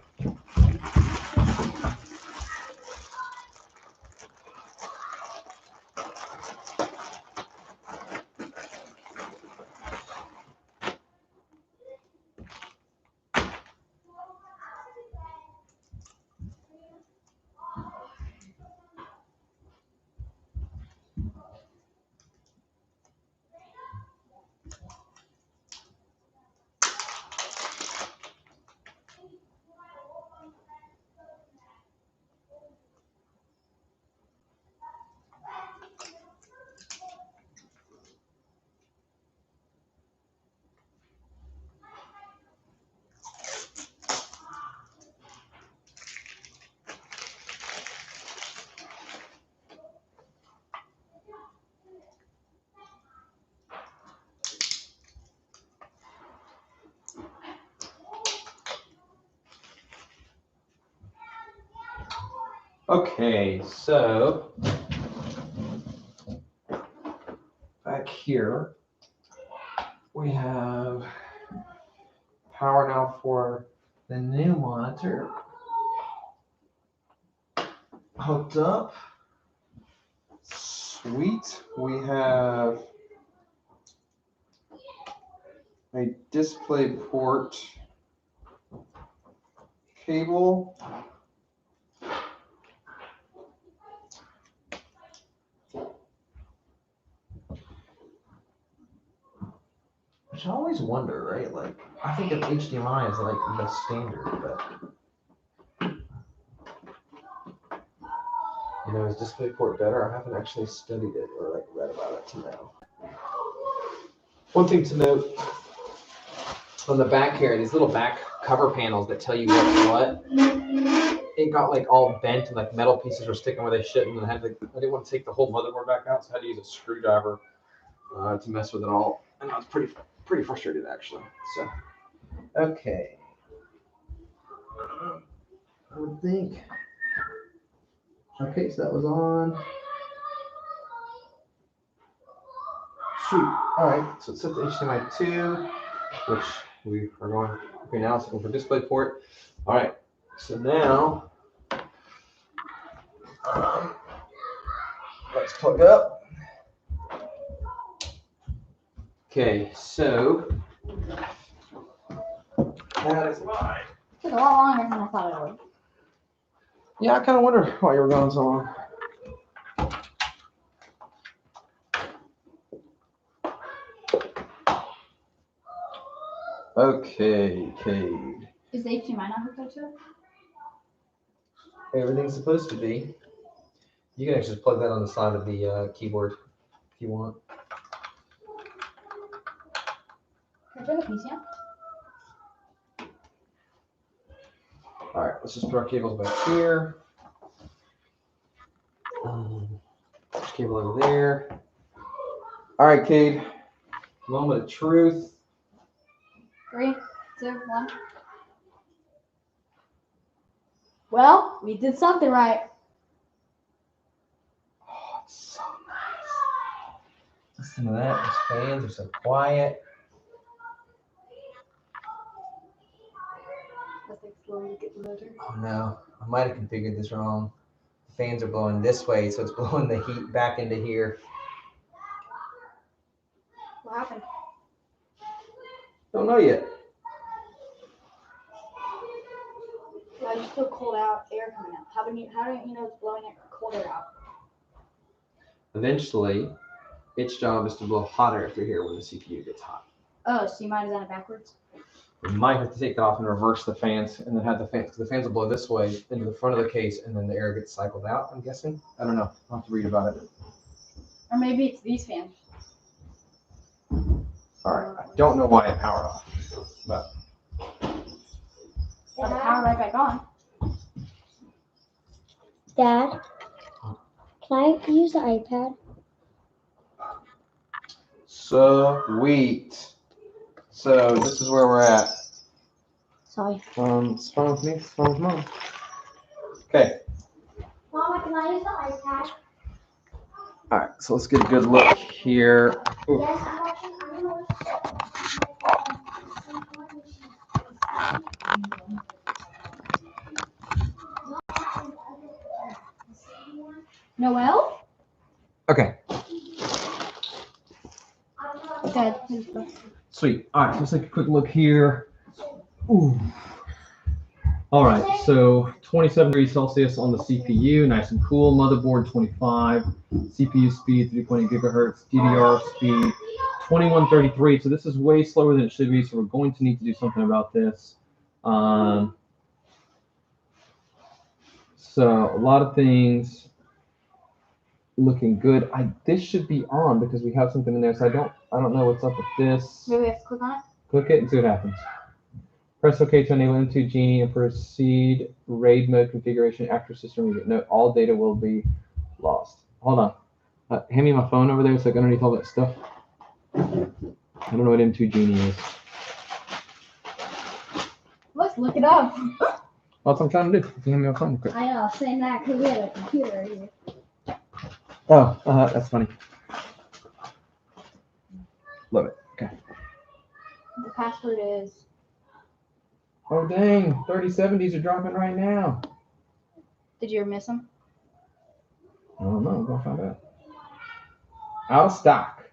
Okay, so back here we have power now for the new monitor hooked up. Sweet. We have a display port cable. Which I always wonder, right? Like, I think of HDMI as like the standard, but you know, is DisplayPort better? I haven't actually studied it or like read about it to know. One thing to note on the back here, these little back cover panels that tell you what's what. It got like all bent and like metal pieces were sticking where they shouldn't, and I didn't want to take the whole motherboard back out, so I had to use a screwdriver to mess with it all, and I was pretty frustrated actually. So, okay, I would think. Okay, so that was on. Shoot. All right, so it's set to HDMI 2, which we are going. Okay, now it's looking for DisplayPort. All right, so now let's plug up. Okay, so that is mine. It took a lot longer than I thought it would. Yeah, I kind of wonder why you were going so long. Okay, Cade. Is the HDMI not hooked up to it? Everything's supposed to be. You can actually just plug that on the side of the keyboard if you want. Can I turn the PC on? All right, let's just put our cables back here. Push cable over there. All right, Cade. Moment of truth. 3, 2, 1. Well, we did something right. Oh, it's so nice. Listen to that. Those fans are so quiet. Oh no, I might have configured this wrong. The fans are blowing this way, so it's blowing the heat back into here. What happened? Don't know yet. Well, you still cold out air coming out. How don't you know it's blowing it cold air out? Eventually, its job is to blow hot air through here when the CPU gets hot. Oh, so you might have done it backwards? We might have to take it off and reverse the fans, and then have the fans, because the fans will blow this way into the front of the case, and then the air gets cycled out, I'm guessing. I don't know. I'll have to read about it. Or maybe it's these fans. All right. I don't know why it powered off, but Got the power right back on. Dad, can I use the iPad? sweet. So this is where we're at. Sorry. It's fine with me. It's fine with Mom. Okay. Mama, can I use the iPad? All right. So let's get a good look here. Ooh. Yes, I'm watching. I'm gonna Noel? Okay. Okay. Sweet. All right. So let's take a quick look here. Ooh. All right. So 27 degrees Celsius on the CPU, nice and cool. Motherboard 25. CPU speed 3.8 gigahertz. DDR speed 2133. So this is way slower than it should be. So we're going to need to do something about this. So a lot of things looking good. This should be on because we have something in there. So I don't know what's up with this. Maybe we have to click on it? Click it and see what happens. Press OK to enable M2 Genie and proceed RAID mode configuration after system reboot. Note all data will be lost. Hold on. Hand me my phone over there. It's like underneath all that stuff. I don't know what M2 Genie is. Let's look it up. That's what I'm trying to do. Hand me my phone quick. I know, saying that because we have a computer here. Oh, that's funny. Love it. Okay. The password is. Oh dang, 3070s are dropping right now. Did you miss them? I don't know. I'm gonna find out. Out of stock.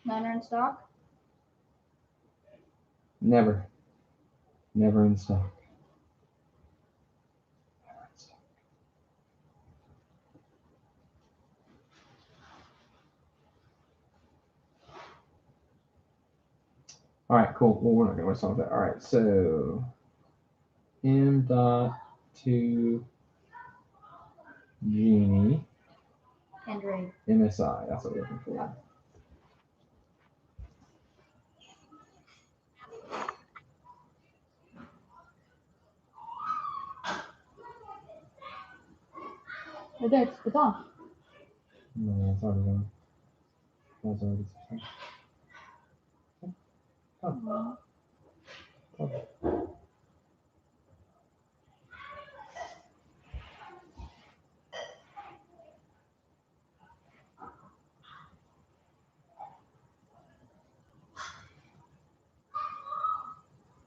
None are in stock? Never in stock. All right, cool. Well, we're not gonna waste all of that. All right, so M.2 Genie Android. MSI. That's what we're looking for. Right there, it's on. No, it's already gone. That's already. Oh. Oh.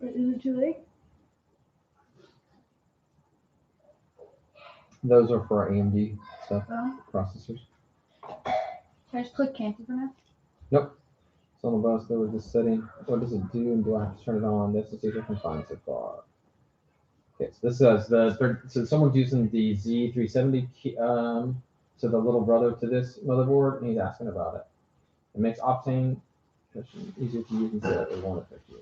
Is it too late? Those are for our AMD stuff, Oh. processors. Can I just click cancel for now? Nope. It's on the bus. There was this setting. What does it do? And do I have to turn it on? This is see if I can find so far. Okay, so this says so someone's using the Z370 so the little brother to this motherboard, and he's asking about it. It makes Optane easier to use and set up. It won't affect you.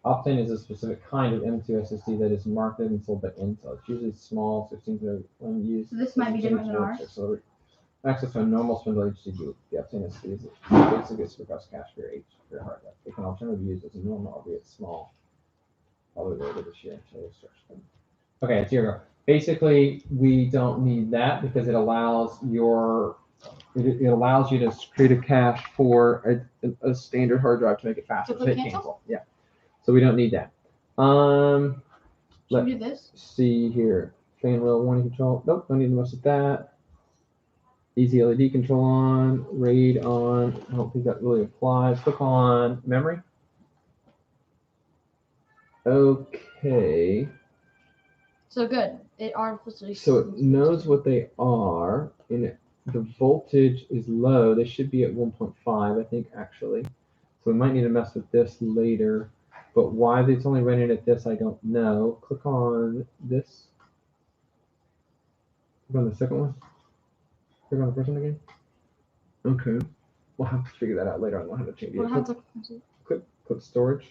Optane is a specific kind of M.2 SSD that is marketed and sold by Intel. It's usually small, so it seems to when used. So this might be different than ours. access to a normal spindle HDD. The upstream SSD is basically a superfast cache for your hard drive. It can alternatively be used as a normal, albeit small, probably later this year. Okay, it's here we go. Basically, we don't need that because it allows it allows you to create a cache for a standard hard drive to make it faster. So click cancel? Yeah. So we don't need that. Should we do this? See here. Fan rail warning control. Nope, don't need to mess with that. Easy LED control on. RAID on. I don't think that really applies. Click on memory. Okay. So good. It artificially. So it knows what they are, and the voltage is low. They should be at 1.5, I think, actually. So we might need to mess with this later. But why it's only running at this, I don't know. Click on this. Click on the second one. Click on the first one again. Okay. We'll have to figure that out later on. We'll have to change it. Click storage.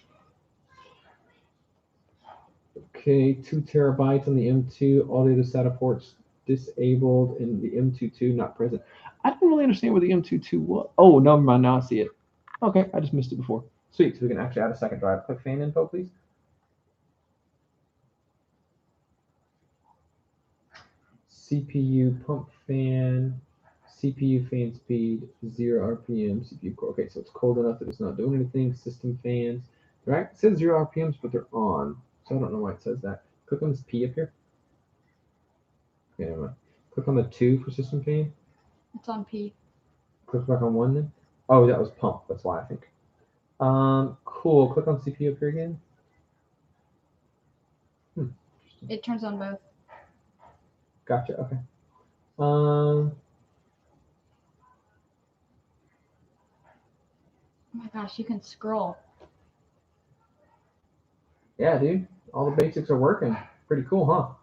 Okay, 2 terabytes on the M2. All the other SATA ports disabled, and the M.2 not present. I don't really understand where the M.2 was. Oh, never mind. Now I see it. Okay, I just missed it before. Sweet. So we can actually add a second drive. Click fan info, please. CPU pump fan. CPU fan speed 0 RPM. CPU core. Okay, so it's cold enough that it's not doing anything. System fans. Right? It says 0 RPMs, but they're on. So I don't know why it says that. Click on this P up here. Okay, never mind. Click on the 2 for system fan. It's on P. Click back on 1 then. Oh, that was pump. That's why I think. Cool. Click on CPU up here again. It turns on both. Gotcha. Okay. Oh my gosh, you can scroll. Yeah, dude. All the basics are working. Pretty cool, huh?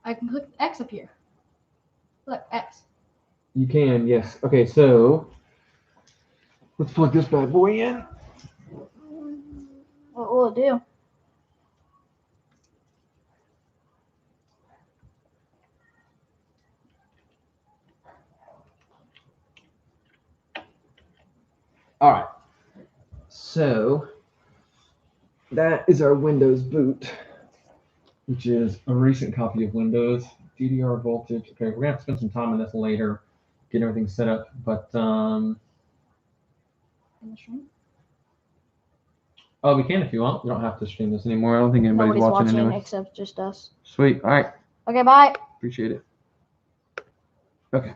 I can click X up here. Look, X. You can, yes. Okay, so let's plug this bad boy in. What will it do? All right. So that is our Windows boot, which is a recent copy of Windows. DDR voltage. Okay, we're gonna have to spend some time on this later, get everything set up. But In the stream? oh, we can if you want. We don't have to stream this anymore. I don't think anybody's Nobody's watching anyway. except just us. Sweet. All right. Okay, bye. Appreciate it. Okay.